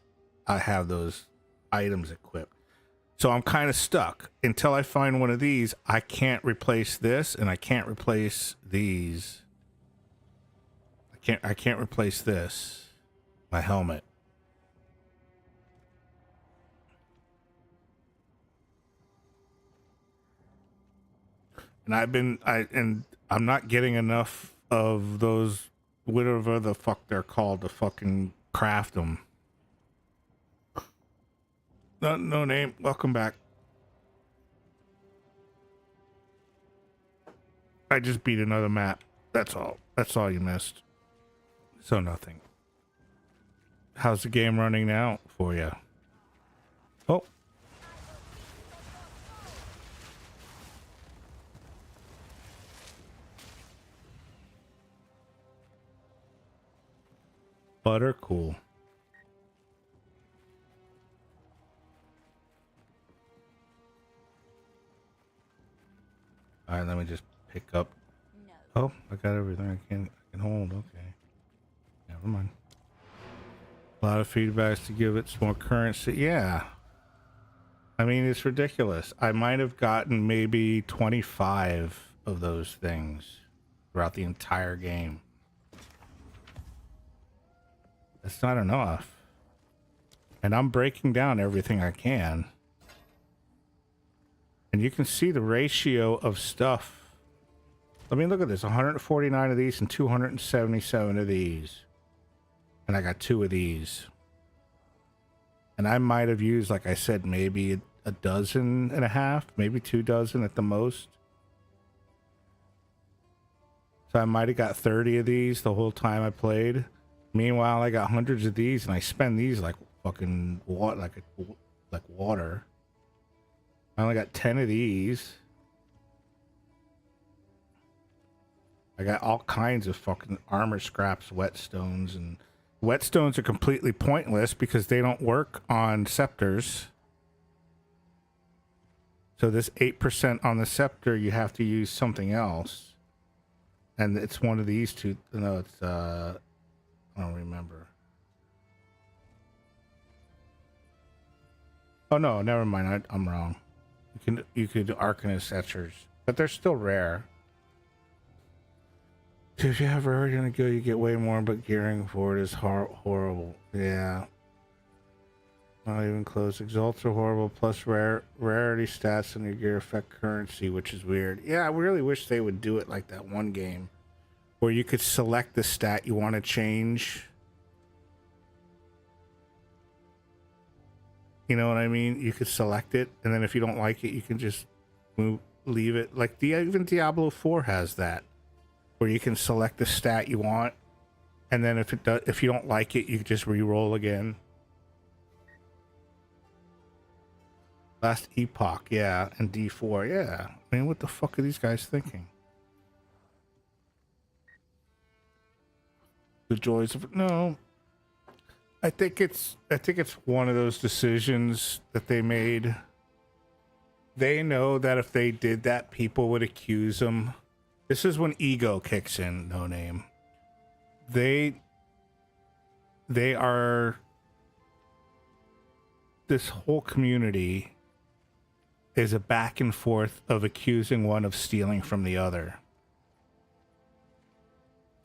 I have those items equipped. So I'm kind of stuck until I find one of these. I can't replace this, and I can't replace these. I can't replace this. My helmet. And I'm not getting enough of those, whatever the fuck they're called, to fucking craft them. No name. Welcome back. I just beat another map. That's all. That's all you missed. So nothing. How's the game running now for you? Oh. Butter cool. All right, let me just pick up. Oh, I got everything I can hold. Okay, never mind. A lot of feedbacks to give it some more currency. Yeah, I mean, it's ridiculous. I might have gotten maybe 25 of those things throughout the entire game. That's not enough. And I'm breaking down everything I can. And you can see the ratio of stuff. I mean, look at this. 149 of these and 277 of these. And I got 2 of these. And I might have used, like I said, maybe a dozen and a half, maybe 2 dozen at the most. So I might have got 30 of these the whole time I played. Meanwhile, I got hundreds of these, and I spend these like fucking water, like water. I only got 10 of these. I got all kinds of fucking armor scraps, whetstones, and whetstones are completely pointless because they don't work on scepters. So this 8% on the scepter, you have to use something else. And it's one of these 2. No, it's I don't remember. Oh no, never mind. I'm wrong. You could do Arcanist etchers, but they're still rare. If you have rarity on a go, you get way more, but gearing for it is horrible. Yeah. Not even close. Exalts are horrible, plus rarity stats on your gear affect currency, which is weird. Yeah, I really wish they would do it like that one game where you could select the stat you want to change. You know what I mean? You could select it, and then if you don't like it, you can just leave it. Like even Diablo 4 has that, where you can select the stat you want, and then if you don't like it, you just re-roll again. Last Epoch, yeah, and D4, yeah. I mean, what the fuck are these guys thinking? The joys of no. I think it's one of those decisions that they made. They know that if they did that, people would accuse them. This is when ego kicks in, no name. They are, this whole community is a back and forth of accusing one of stealing from the other.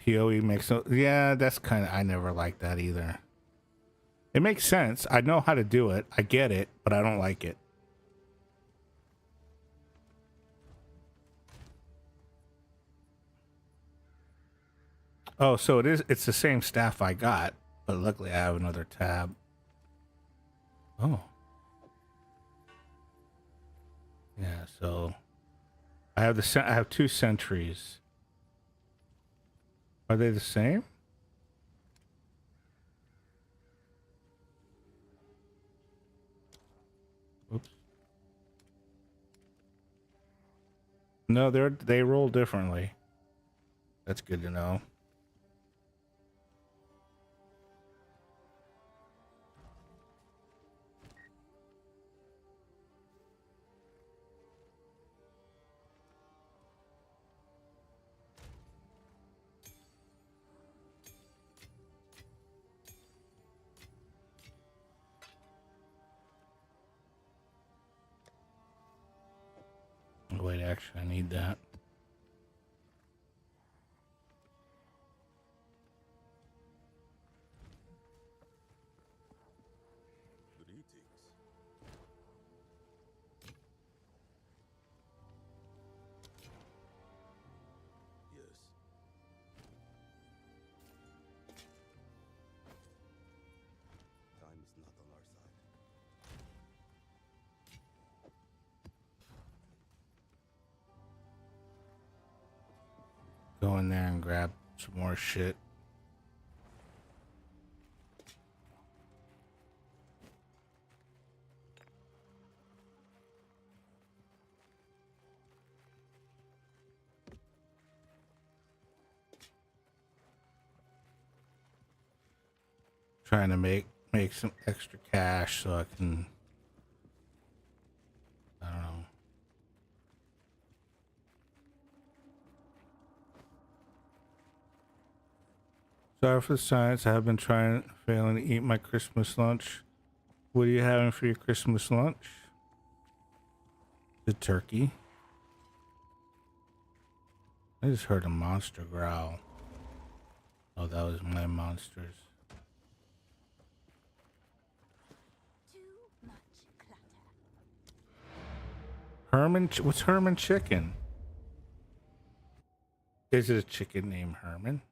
PoE makes no, yeah, that's kind of, I never liked that either. It makes sense. I know how to do it. I get it, but I don't like it. Oh, so it's the same staff I got, but luckily I have another tab. Oh. Yeah, so I have two sentries. Are they the same? Oops. No, they roll differently. That's good to know. Wait, actually, I need that.
Greetings. Yes. Time is not on our side.
Go in there and grab some more shit. Trying to make some extra cash so I can, I don't know. Sorry for the silence. I have been failing to eat my Christmas lunch. What are you having for your Christmas lunch? The turkey. I just heard a monster growl. Oh, that was my monsters.
Too much clutter.
Herman, what's Herman Chicken? Is it a chicken named Herman?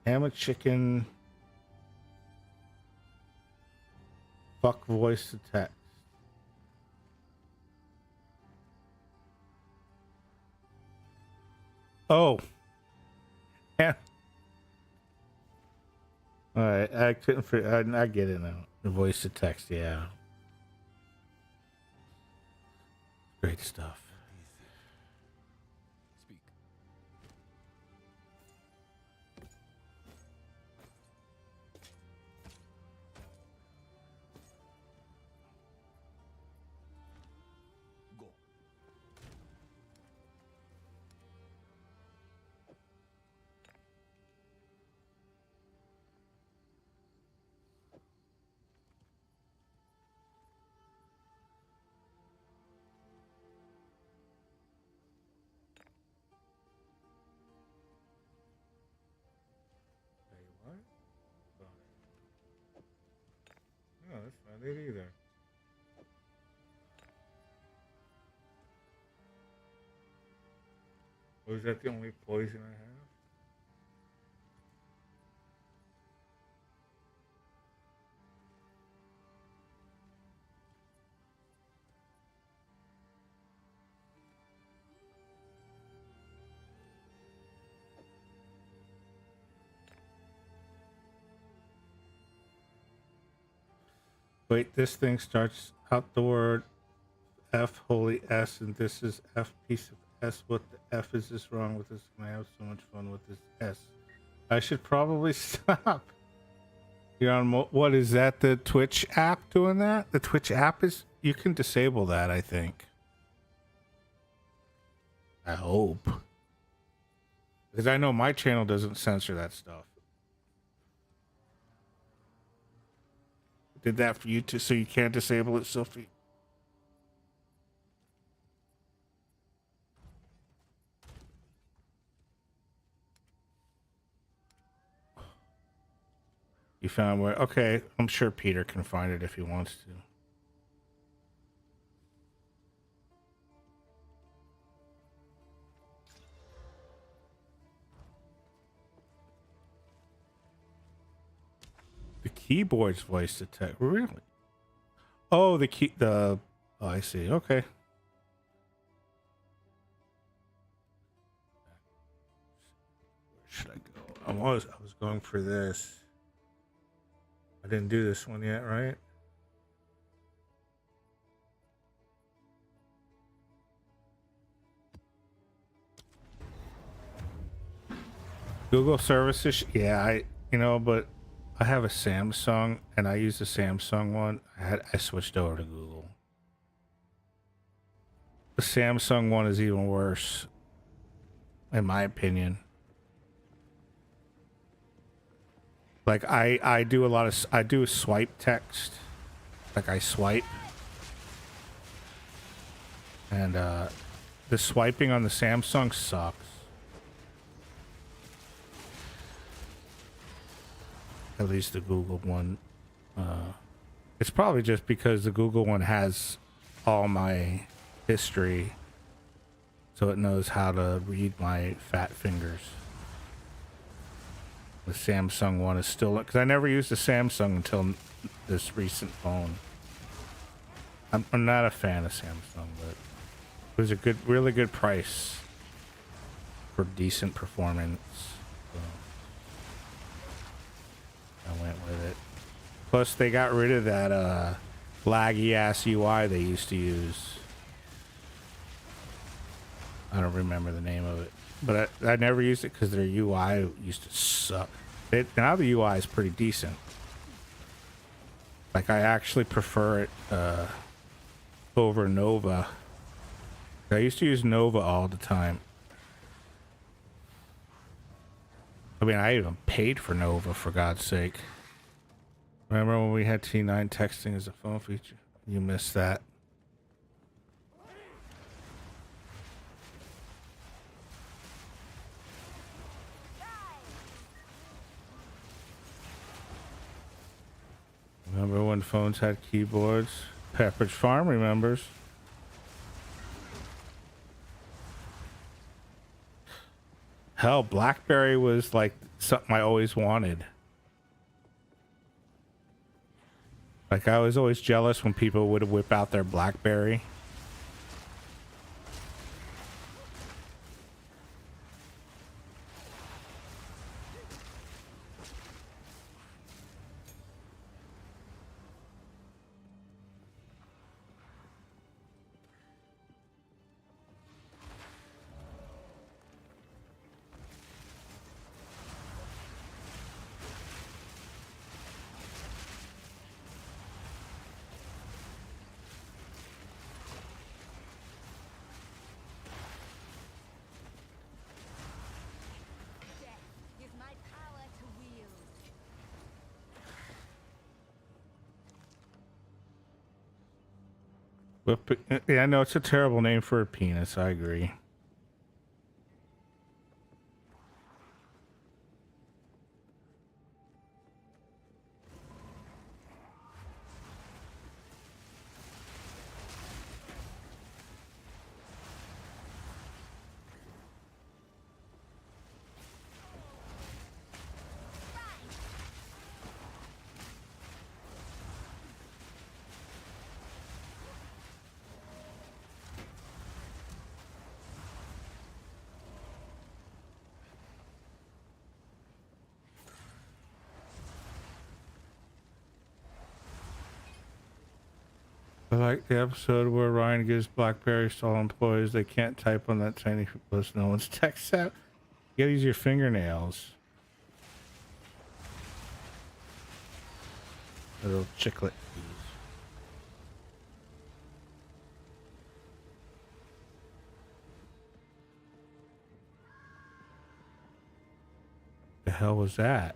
Ham a chicken. Fuck voice to text. Oh. Yeah. All right, I couldn't. I get it now. The voice to text, yeah. Great stuff.
Speak. Go.
Wait, what? No, that's not it either. Was that the only poison I have? Wait, this thing starts out the word F, holy S, and this is F, piece of S. What the F is this wrong with this? Can I have so much fun with this S? I should probably stop. You're on what is that? The Twitch app doing that? The Twitch app is you can disable that, I think. I hope. Because I know my channel doesn't censor that stuff. Did that for you too, so you can't disable it, Sophie? You found where? Okay, I'm sure Peter can find it if he wants to. The keyboard's voice detect. Really? Oh, oh, I see. Okay. Where should I go? I was going for this. I didn't do this one yet, right? Google services. Yeah, but I have a Samsung and I use the Samsung one. I switched over to Google. The Samsung one is even worse, in my opinion. Like I do I do swipe text. Like I swipe. And the swiping on the Samsung sucks. At least the Google one. It's probably just because the Google one has all my history, so it knows how to read my fat fingers. The Samsung one is still, because I never used the Samsung until this recent phone. I'm not a fan of Samsung, but it was a really good price for decent performance. So I went with it. Plus, they got rid of that laggy ass UI they used to use. I don't remember the name of it, but I never used it because their UI used to suck. Now the UI is pretty decent. Like I actually prefer it over Nova. I used to use Nova all the time. I mean, I even paid for Nova, for God's sake. Remember when we had T9 texting as a phone feature? You missed that. Remember when phones had keyboards? Pepperidge Farm remembers. Hell, BlackBerry was like something I always wanted. Like I was always jealous when people would whip out their BlackBerry. Yeah, I know it's a terrible name for a penis. I agree. I like the episode where Ryan gives BlackBerries to all employees. They can't type on that tiny plus no one's text app. You gotta use your fingernails. Little chiclet. The hell was that?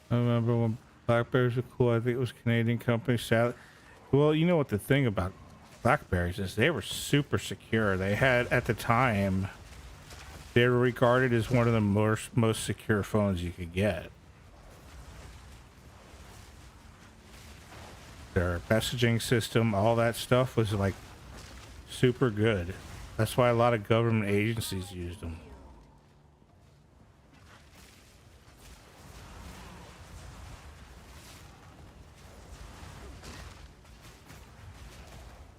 I remember when Blackberries were cool. I think it was Canadian company. Sadly, well, you know what the thing about Blackberries is? They were super secure. They had, at the time, they were regarded as one of the most secure phones you could get. Their messaging system, all that stuff was like super good. That's why a lot of government agencies used them.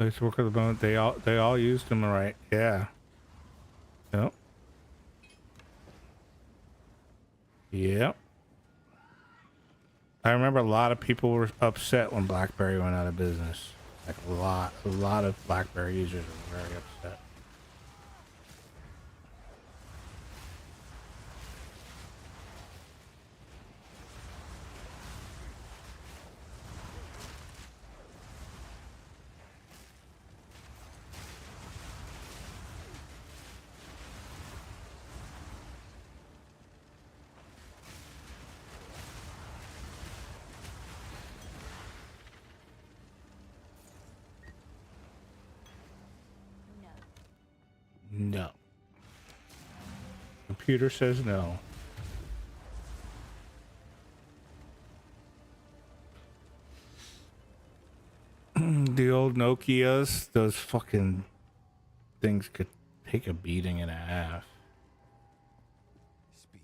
Let's work at the moment. They all used them, right? Yeah. Yep. Yep. I remember a lot of people were upset when BlackBerry went out of business. Like a lot of BlackBerry users were very upset. No. Computer says no. The old Nokias, those fucking things could take a beating and a half.
Speak.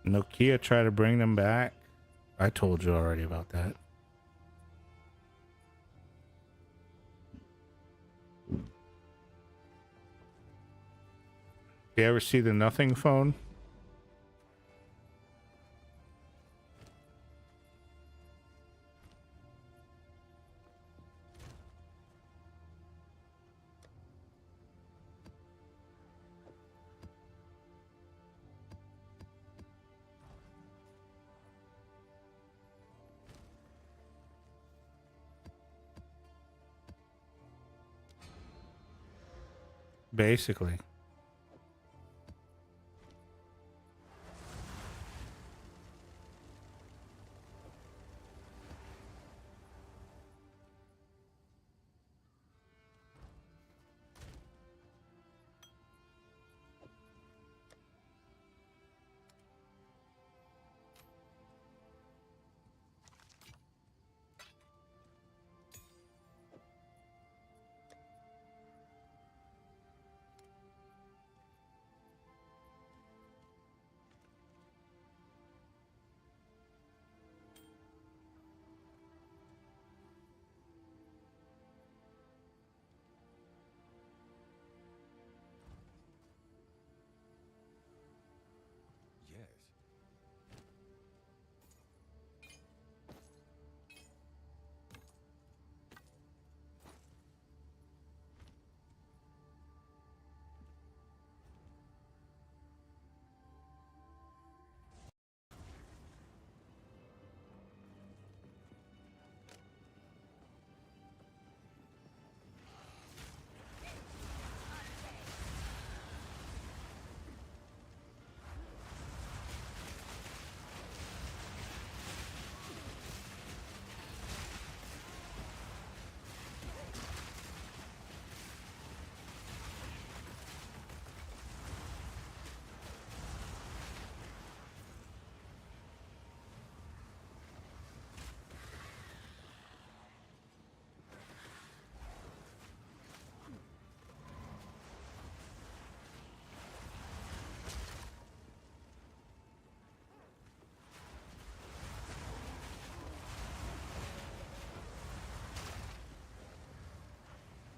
Nokia tried to bring them back. I told you already about that. You ever see the Nothing phone? Basically.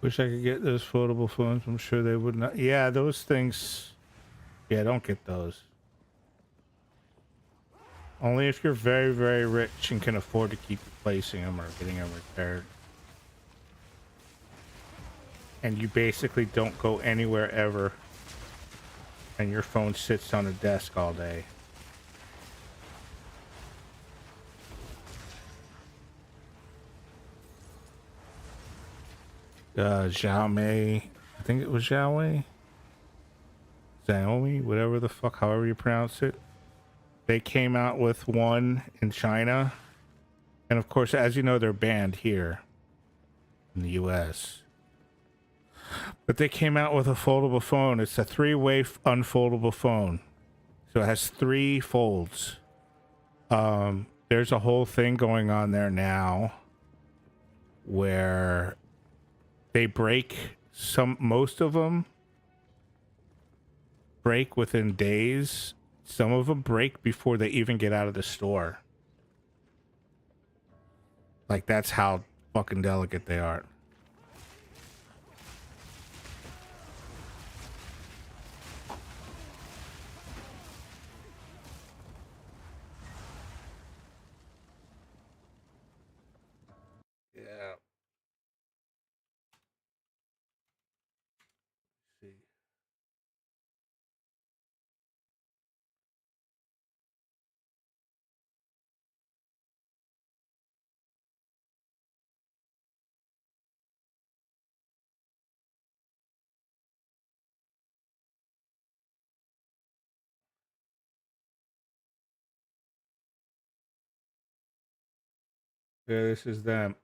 Wish I could get those foldable phones. I'm sure they would not. Yeah, those things. Yeah, don't get those. Only if you're very, very rich and can afford to keep replacing them or getting them repaired. And you basically don't go anywhere ever. And your phone sits on a desk all day. Xiaomi. I think it was Xiaomi. Xiaomi, whatever the fuck, however you pronounce it. They came out with one in China. And of course, as you know, they're banned here in the US. But they came out with a foldable phone. It's a 3-way unfoldable phone. So it has 3 folds. There's a whole thing going on there now where they break most of them break within days. Some of them break before they even get out of the store. Like, that's how fucking delicate they are. Yeah. See. Yeah, this is them.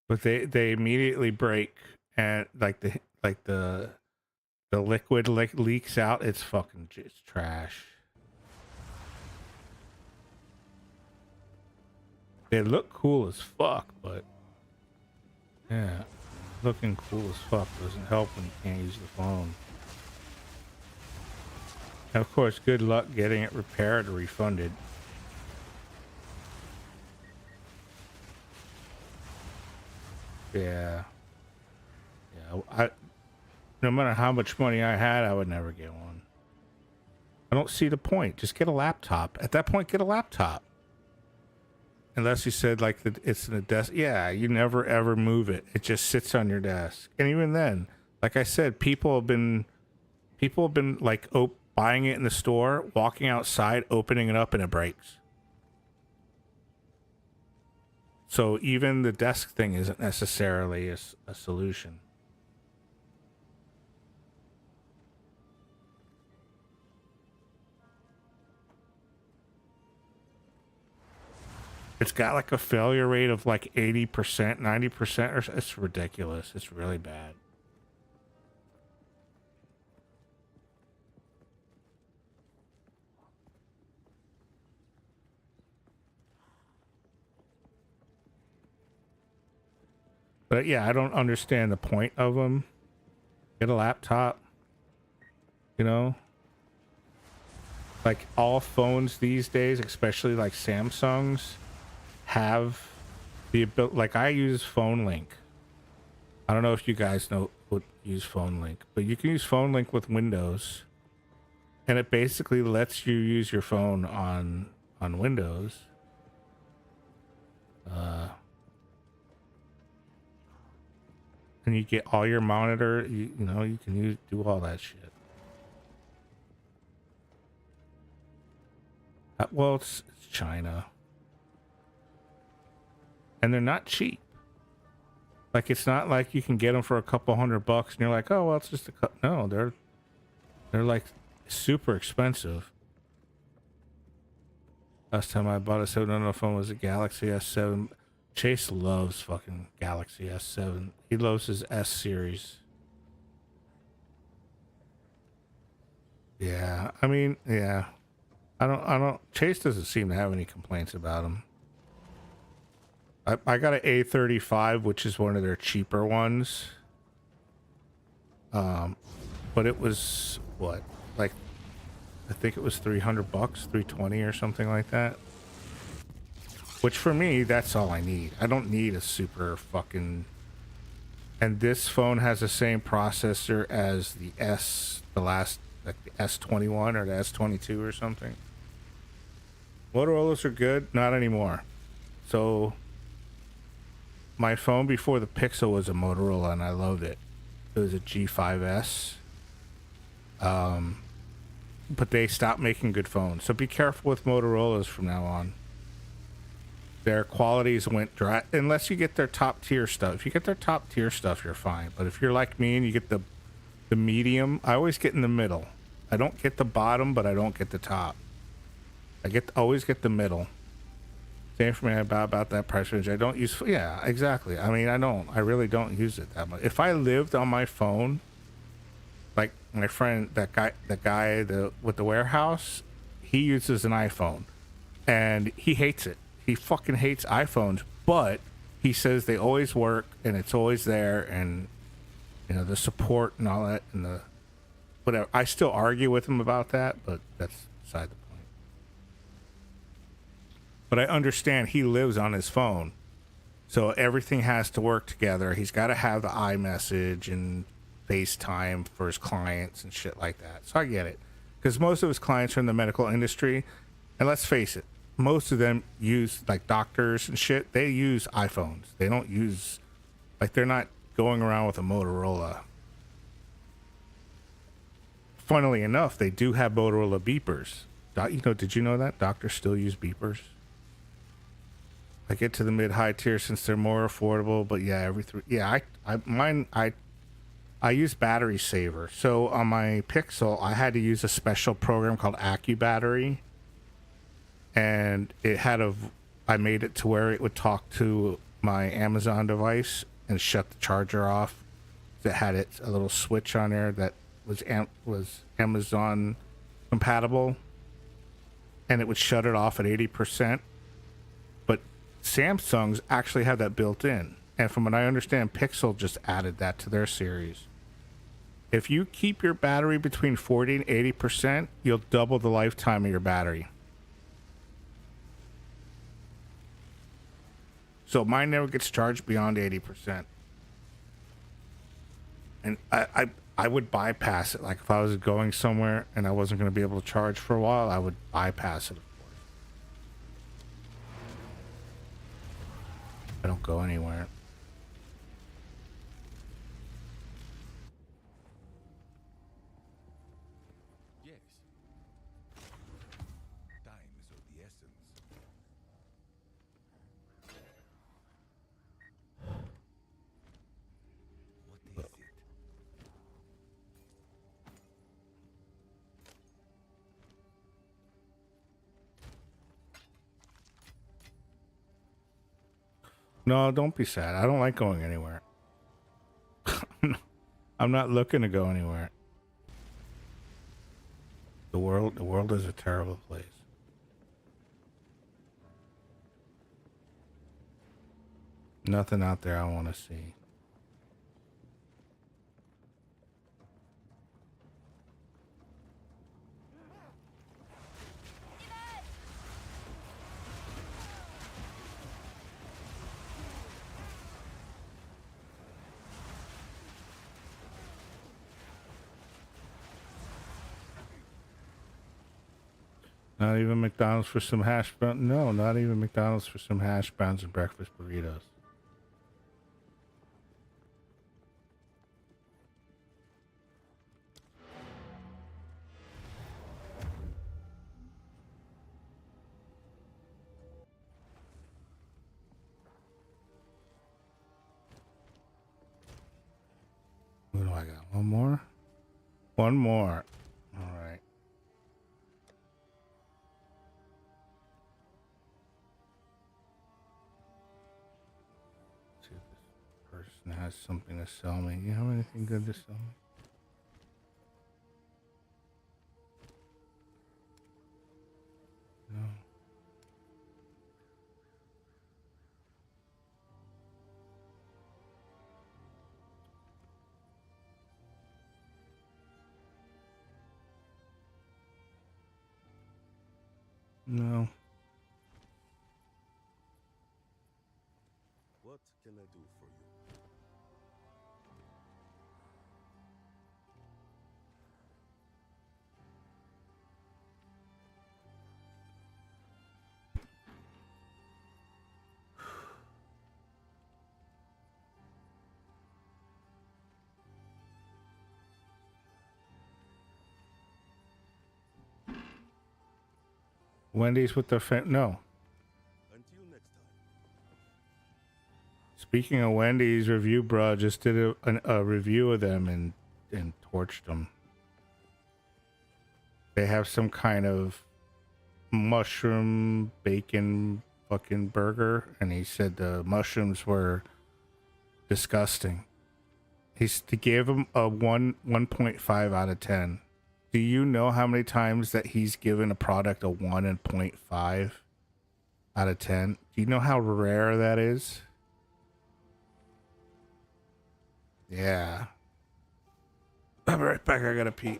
But they immediately break, and the liquid leaks out. It's fucking just trash. They look cool as fuck, but yeah, looking cool as fuck doesn't help when you can't use the phone. And of course, good luck getting it repaired or refunded. Yeah. Yeah, no matter how much money I had, I would never get one. I don't see the point. Just get a laptop. At that point, get a laptop. Unless you said like it's in a desk. Yeah, you never ever move it. It just sits on your desk. And even then, like I said, people have been like buying it in the store, walking outside, opening it up, and it breaks. So even the desk thing isn't necessarily a solution. It's got like a failure rate of like 80%, 90%, or it's ridiculous. It's really bad. But yeah, I don't understand the point of them. Get a laptop, you know? Like all phones these days, especially like Samsung's, have the ability. Like I use Phone Link. I don't know if you guys know would use Phone Link, but you can use Phone Link with Windows, and it basically lets you use your phone on Windows. And you get all your monitor. You know you can do all that shit. Well, it's China. And they're not cheap. Like, it's not like you can get them for a couple $100 and you're like, oh, well, it's just no, they're like super expensive. Last time I bought a 700 phone was a Galaxy S7. Chase loves fucking Galaxy S7. He loves his S series. Yeah, I mean, yeah. Chase doesn't seem to have any complaints about him. I got an A35, which is one of their cheaper ones. But it was what, like, I think it was $300, 320 or something like that. which for me, that's all I need. I don't need a super fucking. And this phone has the same processor as the last, like the S21 or the S22 or something. Motorola's are good, not anymore. So my phone before the Pixel was a Motorola, and I loved it. It was a G5S. But they stopped making good phones. So be careful with Motorola's from now on. Their qualities went dry unless you get their top tier stuff. If you get their top tier stuff, you're fine. But if you're like me and you get the medium, I always get in the middle. I don't get the bottom, but I don't get the top. I always get the middle. Same for me about that price range. I don't use. Yeah, exactly. I mean, I really don't use it that much. If I lived on my phone, like my friend, the guy with the warehouse, he uses an iPhone, and he hates it. He fucking hates iPhones, but he says they always work and it's always there, and you know the support and all that and the whatever. I still argue with him about that, but that's beside the point. But I understand he lives on his phone, so everything has to work together. He's got to have the iMessage and FaceTime for his clients and shit like that. So I get it, because most of his clients are in the medical industry, and let's face it, most of them use, like doctors and shit, they use iPhones. They don't use, like, they're not going around with a Motorola. Funnily enough, they do have Motorola beepers. You know, did you know that doctors still use beepers? I get to the mid-high tier since they're more affordable, but yeah, I use battery saver. So on my Pixel, I had to use a special program called AccuBattery, and I made it to where it would talk to my Amazon device and shut the charger off. It had a little switch on there that was Amazon compatible, and it would shut it off at 80%. But Samsung's actually have that built in, and from what I understand, Pixel just added that to their series. If you keep your battery between 40 and 80%, you'll double the lifetime of your battery. So mine never gets charged beyond 80%. And I would bypass it. Like if I was going somewhere and I wasn't going to be able to charge for a while, I would bypass it, of course. I don't go anywhere.
Yes. Time is of the essence. What is it?
No, don't be sad. I don't like going anywhere. I'm not looking to go anywhere. The world is a terrible place. Nothing out there I want to see. Not even McDonald's for some hash brown. No, not even McDonald's for some hash browns and breakfast burritos. What do I got? One more? One more. All right. See if this person has something to sell me. You have anything good to sell me? No. No.
What can I do for you?
Wendy's with their no.
Until next time.
Speaking of Wendy's, review bro just did a review of them and torched them. They have some kind of mushroom bacon fucking burger, and he said the mushrooms were disgusting. He gave them a 1.5 out of 10. Do you know how many times that he's given a product a 1.5 out of 10? Do you know how rare that is? Yeah. I'll be right back. I gotta pee.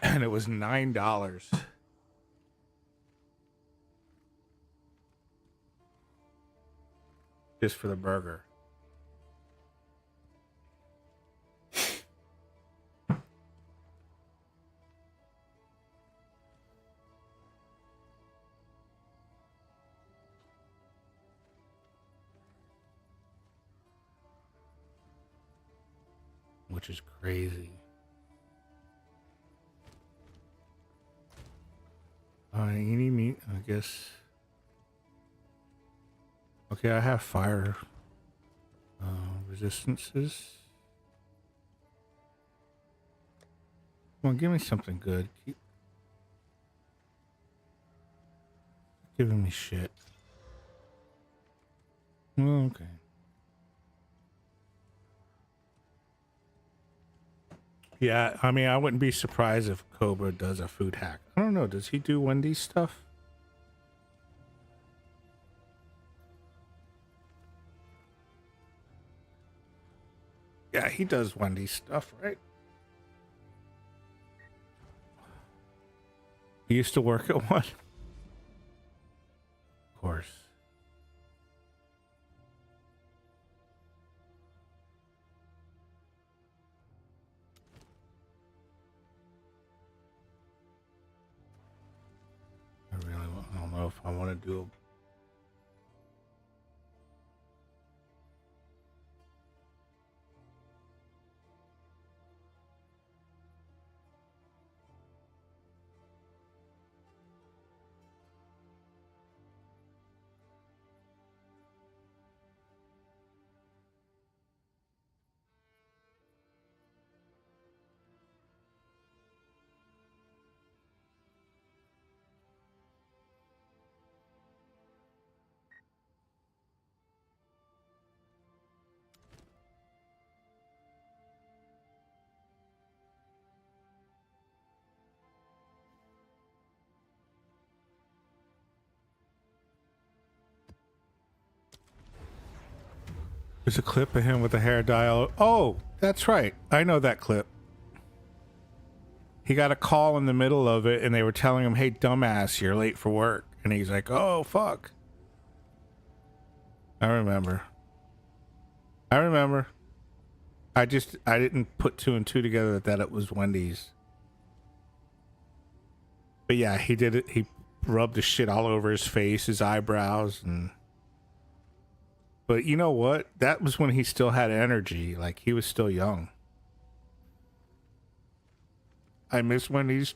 And it was $9 just for the burger. Which is crazy. Any meat, I guess. Okay, I have fire resistances. Come on, give me something good. Keep giving me shit. Well, okay. Yeah, I mean, I wouldn't be surprised if Cobra does a food hack. I don't know. Does he do Wendy's stuff? Yeah, he does Wendy's stuff, right? He used to work at one. Of course. I don't know if I want to do There's a clip of him with a hair dye. Oh, that's right. I know that clip. He got a call in the middle of it, and they were telling him, "Hey, dumbass, you're late for work." And he's like, oh, fuck. I remember. I didn't put two and two together that it was Wendy's. But yeah, he did it. He rubbed the shit all over his face, his eyebrows, and... But you know what? That was when he still had energy. Like, he was still young. I miss Wendy's.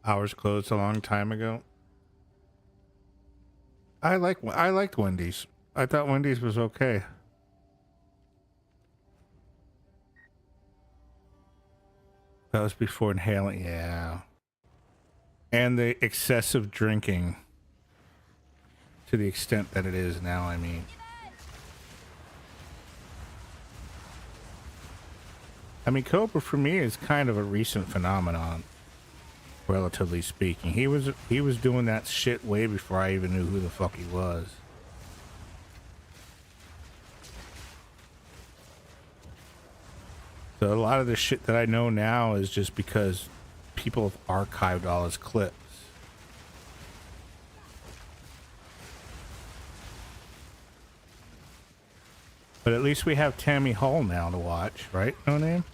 Ours closed a long time ago. I liked Wendy's. I thought Wendy's was okay. That was before inhaling, yeah. And the excessive drinking. To the extent that it is now, I mean. Cobra for me is kind of a recent phenomenon, relatively speaking. He was doing that shit way before I even knew who the fuck he was. So a lot of the shit that I know now is just because people have archived all his clips. But at least we have Tammy Hall now to watch, right? No name?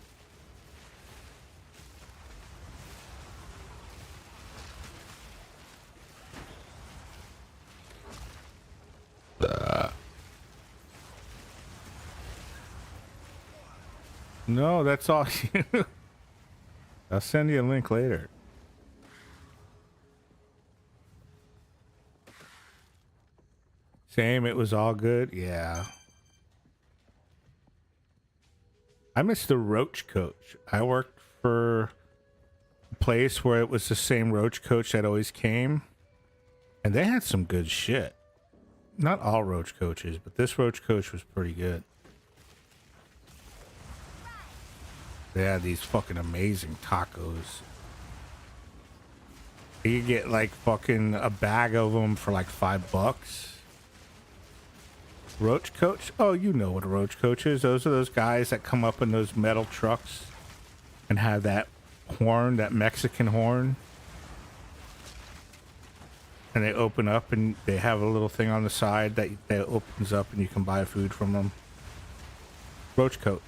No, that's all you. I'll send you a link later. Same, it was all good. Yeah. I miss the Roach Coach. I worked for a place where it was the same Roach Coach that always came. And they had some good shit. Not all Roach Coaches, but this Roach Coach was pretty good. They had these fucking amazing tacos. You could get like fucking a bag of them for like $5. Roach Coach? Oh, you know what a Roach Coach is. Those are those guys that come up in those metal trucks and have that horn, that Mexican horn. And they open up and they have a little thing on the side that opens up and you can buy food from them. Roach Coach.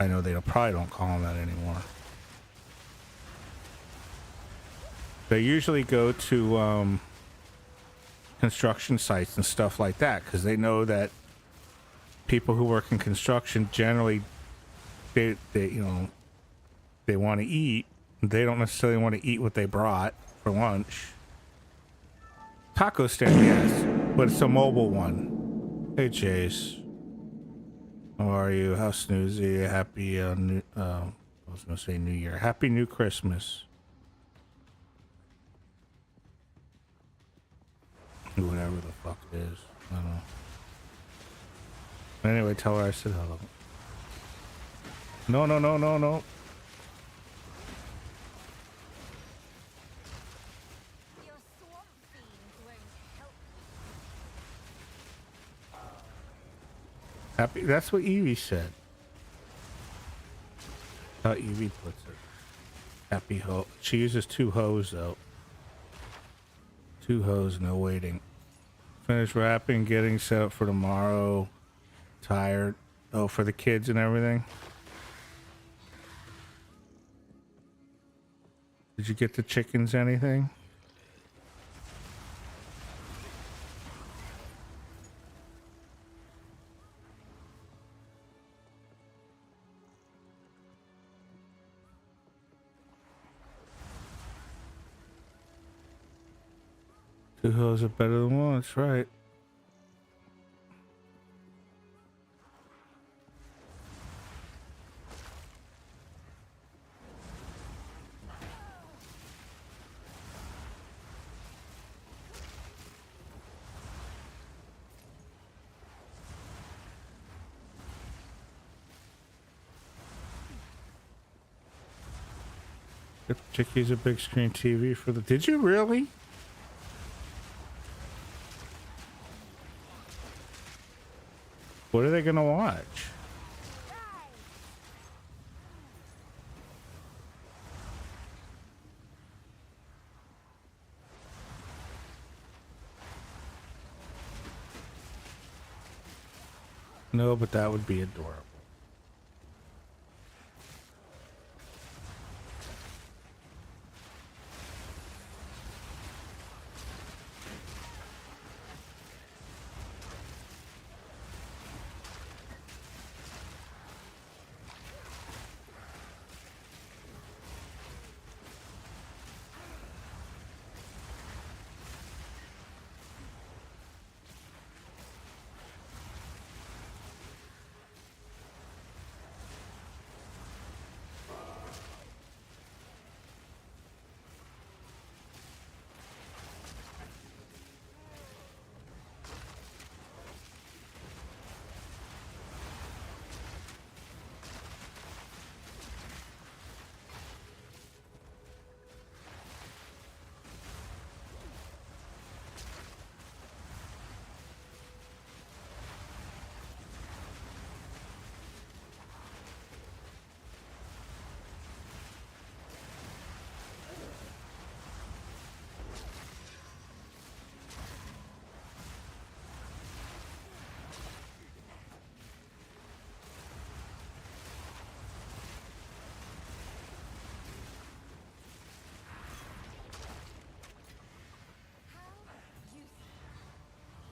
I know they probably don't call them that anymore. They usually go to construction sites and stuff like that because they know that people who work in construction generally they want to eat. They don't necessarily want to eat what they brought for lunch. Taco stand, yes, but it's a mobile one. Hey, Jace. How are you? How's Snoozy? Happy, I was gonna say New Year. Happy New Christmas. Whatever the fuck it is. I don't know. Anyway, tell her I said hello. No. Happy, that's what Evie said. How Evie puts it. Happy ho. She uses 2 hoes though. 2 hoes, no waiting. Finished wrapping, getting set up for tomorrow. Tired. Oh, for the kids and everything. Did you get the chickens anything? Two hoes are better than one, that's right. Chicky's a big screen TV for the... Did you really? What are they gonna watch? No, but that would be adorable.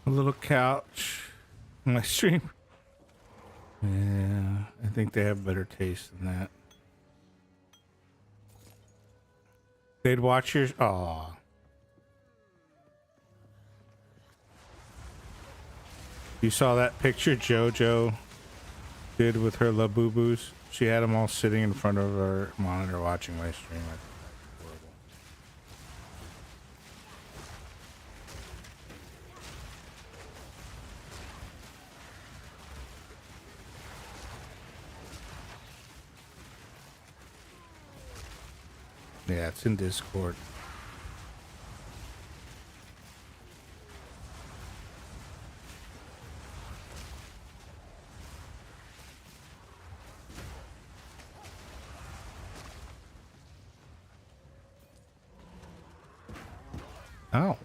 A little couch. My stream. Yeah, I think they have better taste than that. They'd watch your. Aw. You saw that picture JoJo did with her Labubus? She had them all sitting in front of her monitor watching my stream. I think that's horrible. Yeah, it's in Discord. Oh.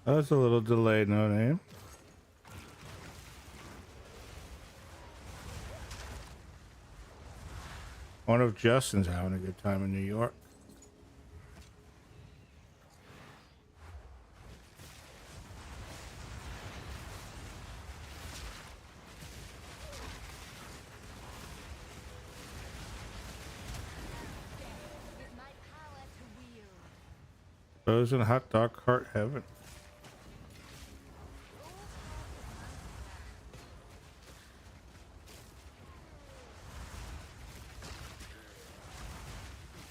That was a little delayed, no name. I wonder if Justin's having a good time in New York. Frozen hot dog cart heaven.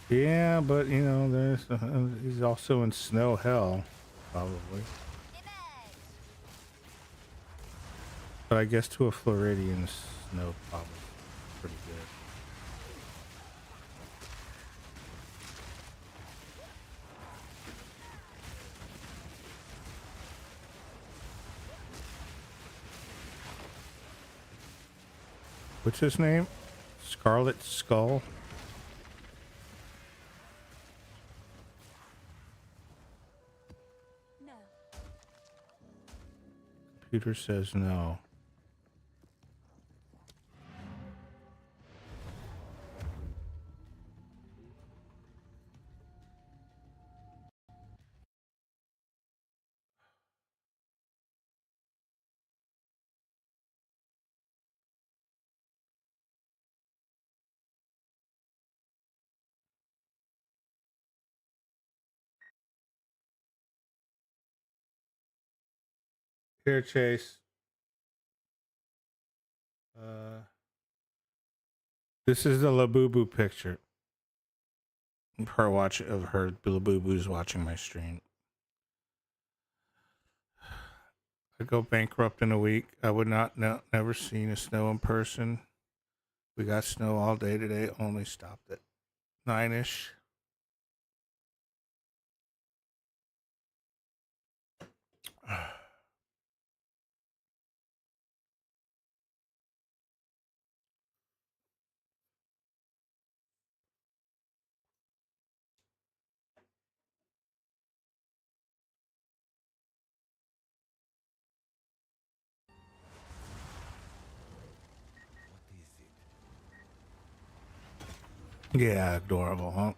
Yeah, but you know, there's he's also in snow hell, probably. But I guess to a Floridian, snow probably pretty good. What's his name? Scarlet Skull.
No.
Computer says no. Here, Chase. This is the Labubu picture. Her Labubu's watching my stream. I go bankrupt in a week. I would not never seen a snow in person. We got snow all day today. Only stopped at 9ish.
What is it?
Yeah, adorable, huh?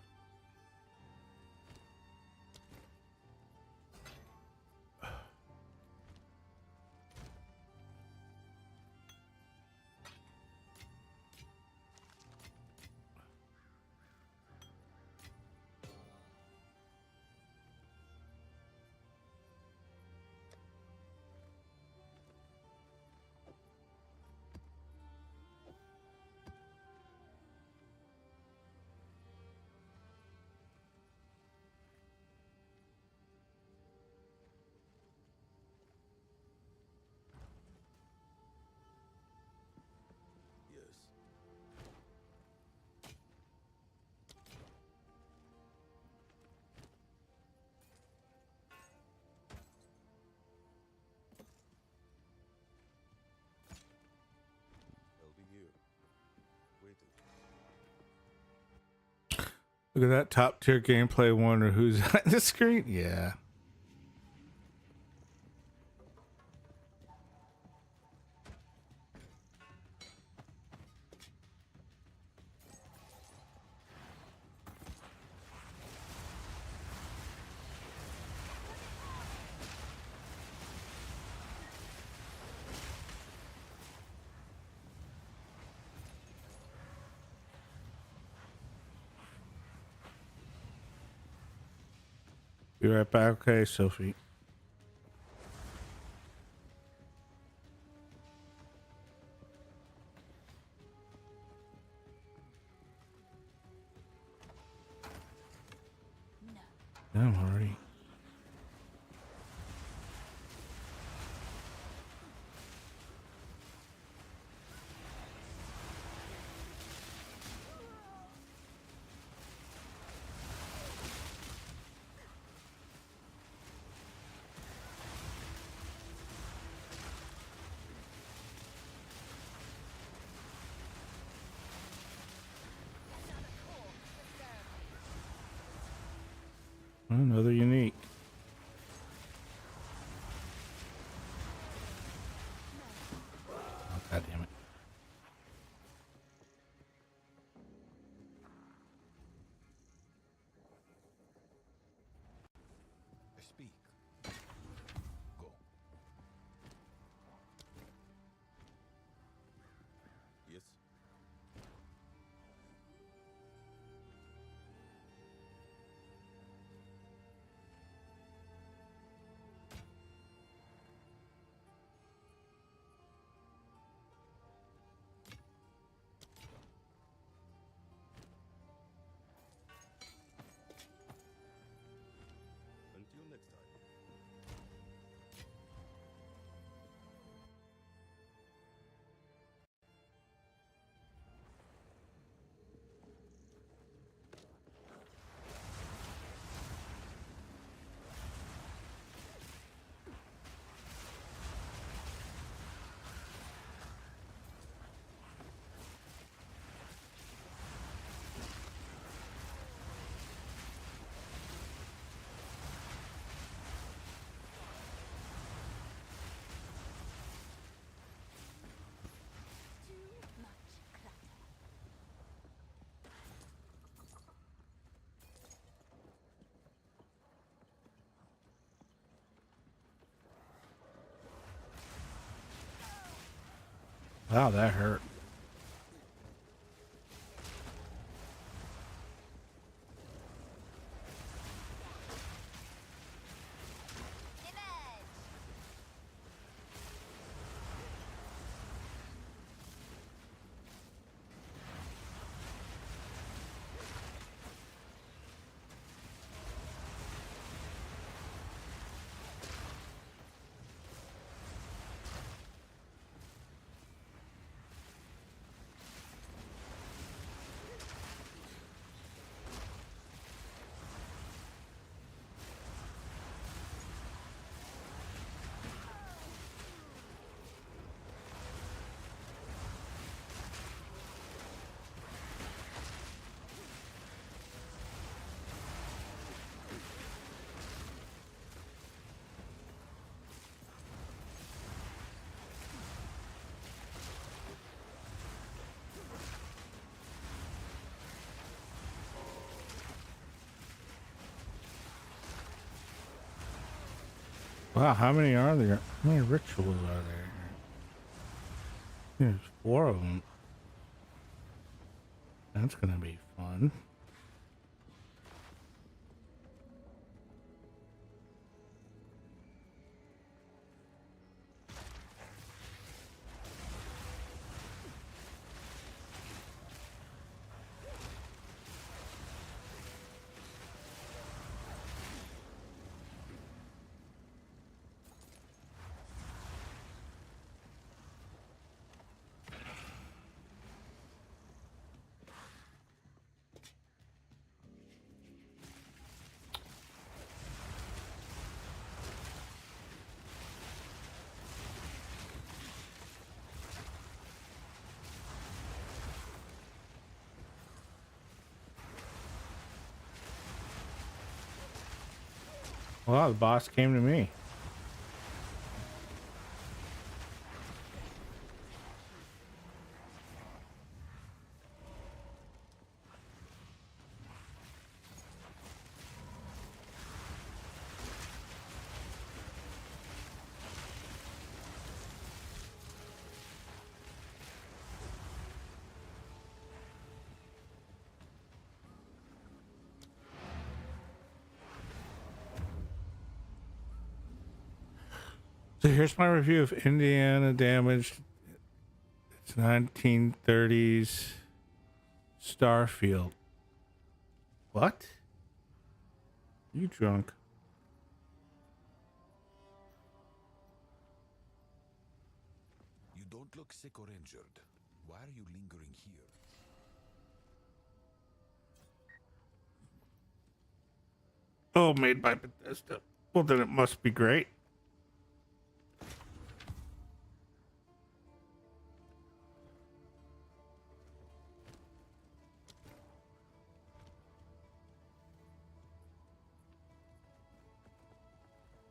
Yes. I'll be here, waiting.
Look at that top tier gameplay. Wonder who's on the screen. Yeah. Be right back. Okay, Sophie.
No.
Yeah, I'm already. Another unique. Oh, God damn it.
Speak. Go. Yes.
Wow, that hurt. Wow, how many are there? How many rituals are there? There's 4 of them. That's gonna be fun. Wow, the boss came to me. So here's my review of Indiana Damaged. It's 1930s Starfield. What? You drunk?
You don't look sick or injured. Why are you lingering here?
Oh, made by Bethesda. Well, then it must be great.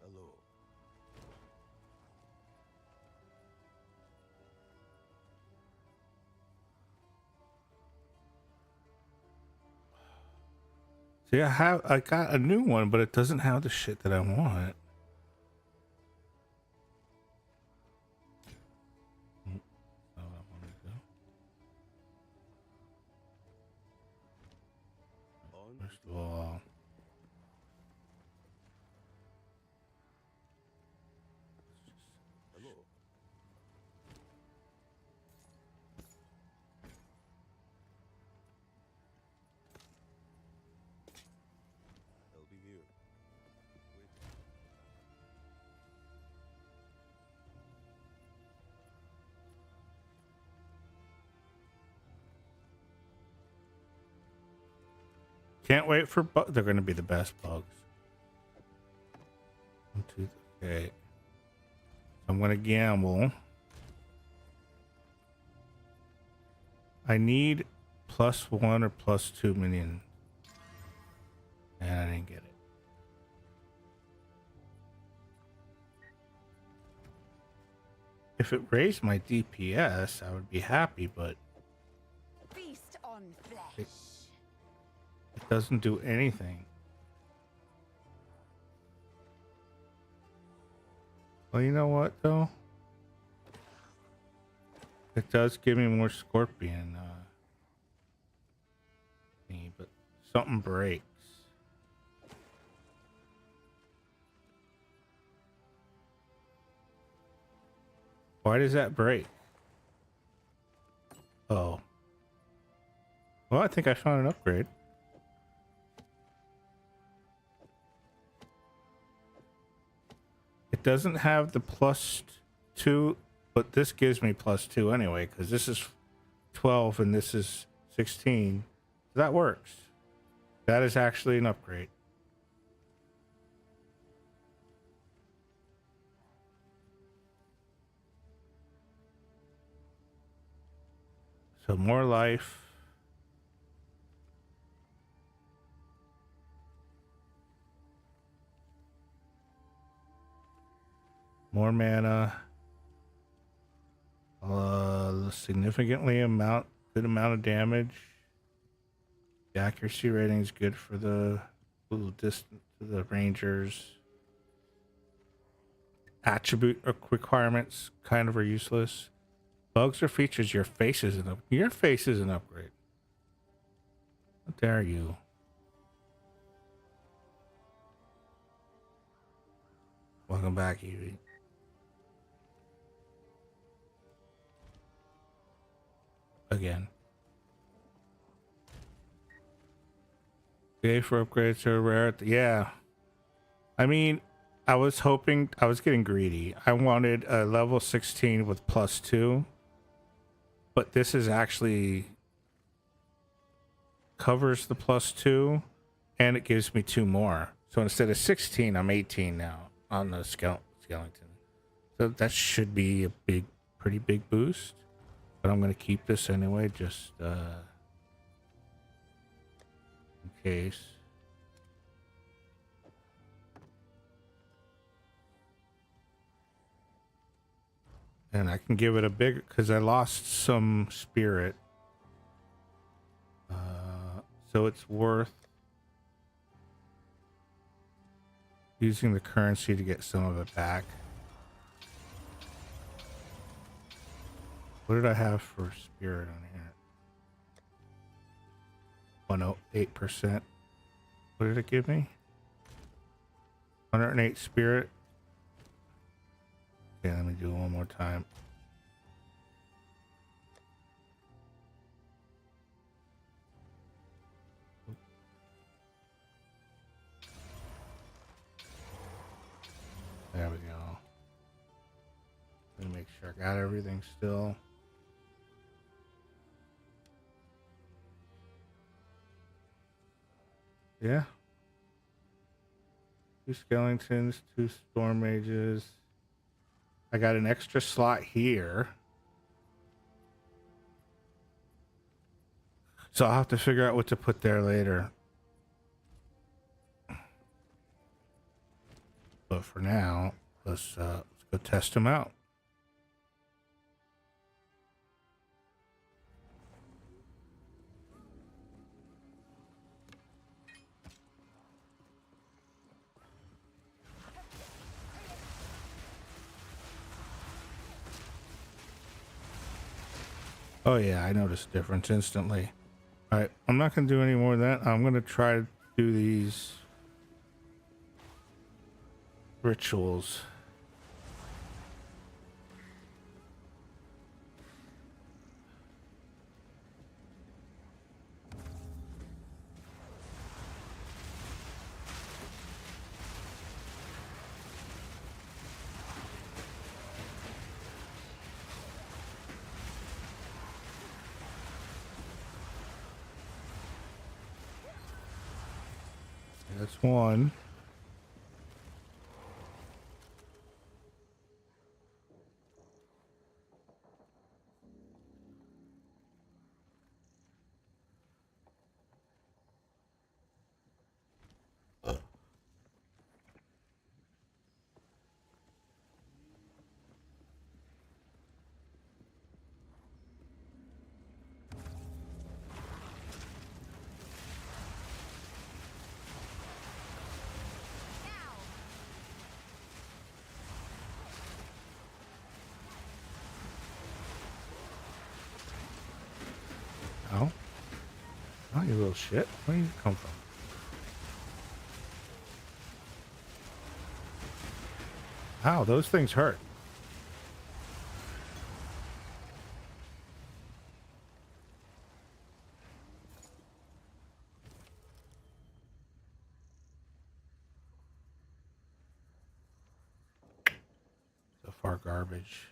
Hello.
See, I got a new one, but it doesn't have the shit that I want. Not what I wanted to do.
On
First of all,
Hello. I'll be here. Wait.
can't wait for they're going to be the best bugs. 1, 2, 3. Okay. I'm going to gamble. I need +1 or +2 minions. And I didn't get it. If it raised my DPS, I would be happy, but
Feast on flesh.
it doesn't do anything. Well, you know what, though? It does give me more scorpion thingy, but something breaks. Why does that break? Oh. Well, I think I found an upgrade. It doesn't have the +2, but this gives me +2 anyway, because this is 12 and this is 16. That works. That is actually an upgrade. So more life. More mana. Significantly good amount of damage. The accuracy rating is good for the little distance to the rangers. Attribute requirements kind of are useless. Bugs or features, your face is an upgrade. How dare you? Welcome back, Evie. Again. Okay, for upgrades are rare. Yeah. I mean, I was getting greedy. I wanted a level 16 with +2. But this is actually covers the +2 and it gives me 2 more. So instead of 16, I'm 18 now on the skeleton. So that should be a pretty big boost. But I'm going to keep this anyway, just in case. And I can give it a bigger, because I lost some spirit. So it's worth using the currency to get some of it back. What did I have for spirit on here? 108%. What did it give me? 108 spirit. Okay, let me do it one more time. There we go. Let me make sure I got everything still. Yeah. 2 skeletons, 2 storm mages. I got an extra slot here. So I'll have to figure out what to put there later. But for now, let's go test them out. Oh yeah, I noticed a difference instantly. All right, I'm not going to do any more of that. I'm going to try to do these rituals. That's one. hell? Oh, you little shit. Where do you come from? Ow, those things hurt. So far garbage.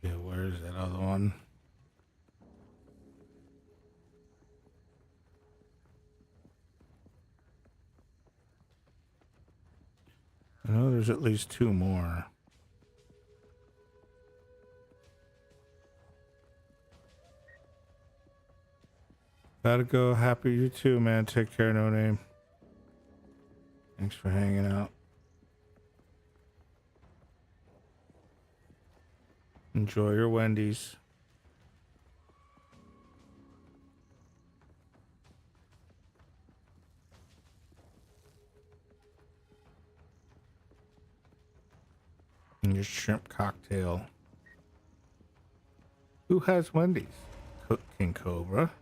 Yeah, where's that other one? I know there's at least 2 more. Gotta go. Happy you too, man. Take care, No Name. Thanks for hanging out. Enjoy your Wendy's. And your shrimp cocktail. Who has Wendy's? King Cobra.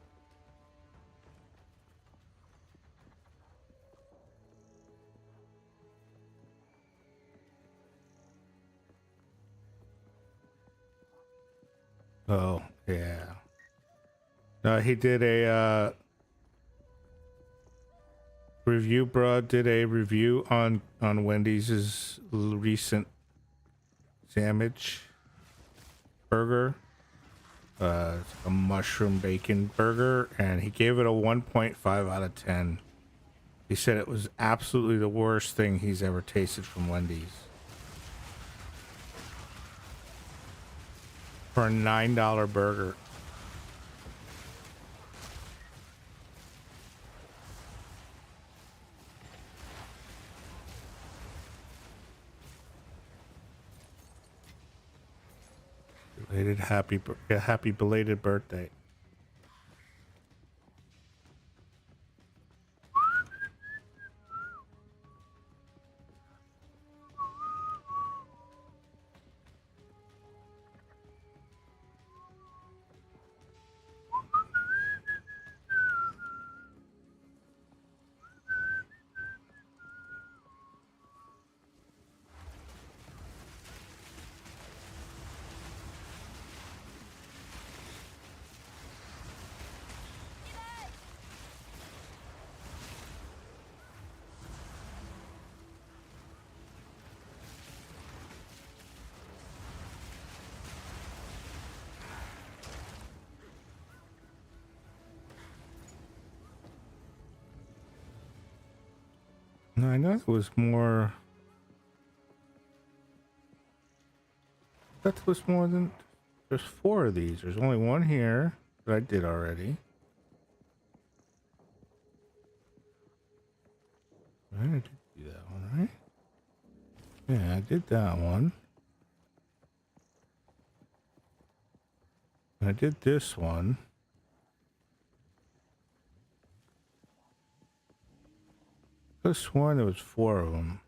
Oh, yeah. He did a review, bro. Did a review on Wendy's recent sandwich burger. It's a mushroom bacon burger, and he gave it a 1.5 out of 10. He said it was absolutely the worst thing he's ever tasted from Wendy's. For a $9 burger. Happy belated birthday. No, I know it was more. That was more than. There's 4 of these. There's only one here that I did already. I did do that one, right? Yeah, I did that one. I did this one. I could have sworn there was 4 of them.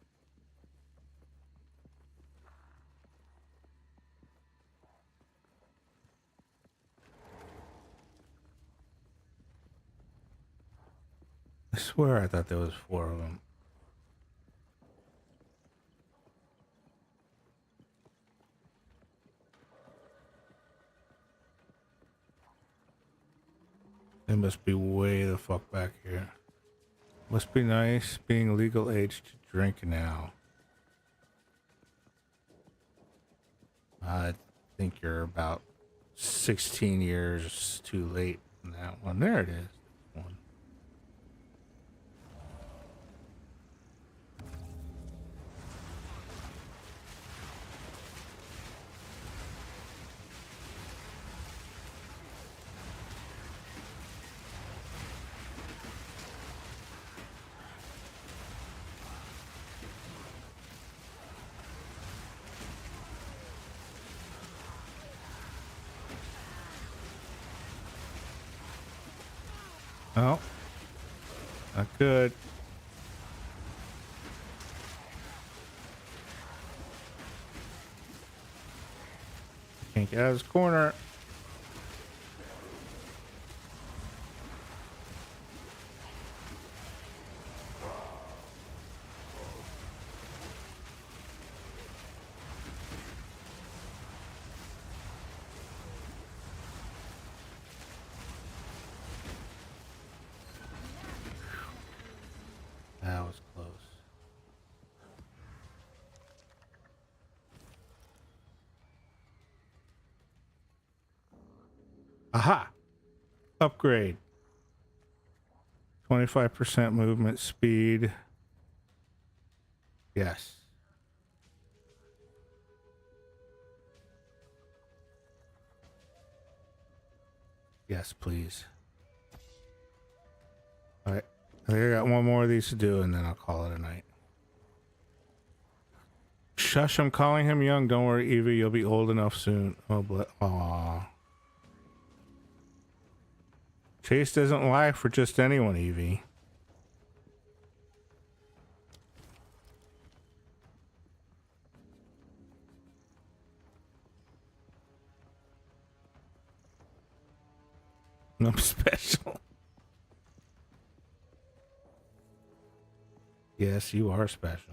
I swear I thought there was 4 of them. They must be way the fuck back here. Must be nice being legal age to drink now. I think you're about 16 years too late on that one. There it is. One. Oh, not good. Can't get out of this corner. That was close. Aha! Upgrade. 25% movement speed. Yes. Yes, please. All right. I think I got one more of these to do, and then I'll call it a night. Shush, I'm calling him young. Don't worry, Evie. You'll be old enough soon. Oh, aww. Chase doesn't lie for just anyone, Evie. I'm special. Yes, you are special.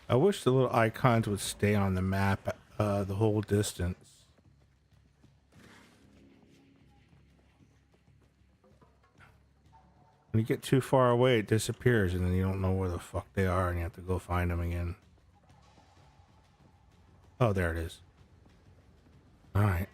I wish the little icons would stay on the map the whole distance. When you get too far away, it disappears, and then you don't know where the fuck they are, and you have to go find them again. Oh, there it is. All right.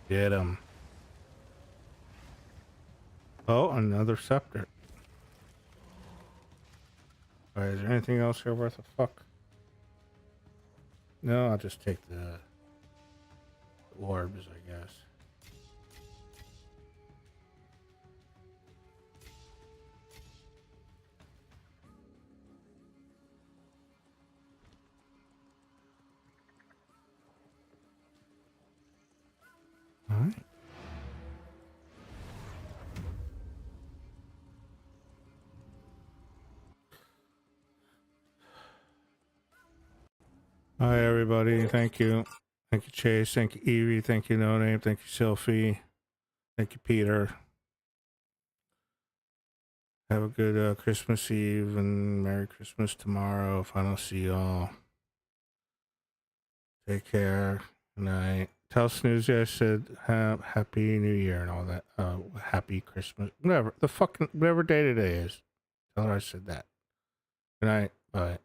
Get him. Oh, another scepter. All right, is there anything else here worth a fuck? No, I'll just take the orbs, I guess. All right. Hi, everybody. Thank you. Thank you, Chase. Thank you, Evie. Thank you, No Name. Thank you, Sophie. Thank you, Peter. Have a good Christmas Eve and Merry Christmas tomorrow if I don't see y'all. Take care. Good night. Tell Snoozy I said Happy New Year and all that. Happy Christmas. Whatever. The fucking, whatever day today is. Tell her I said that. Good night. Bye.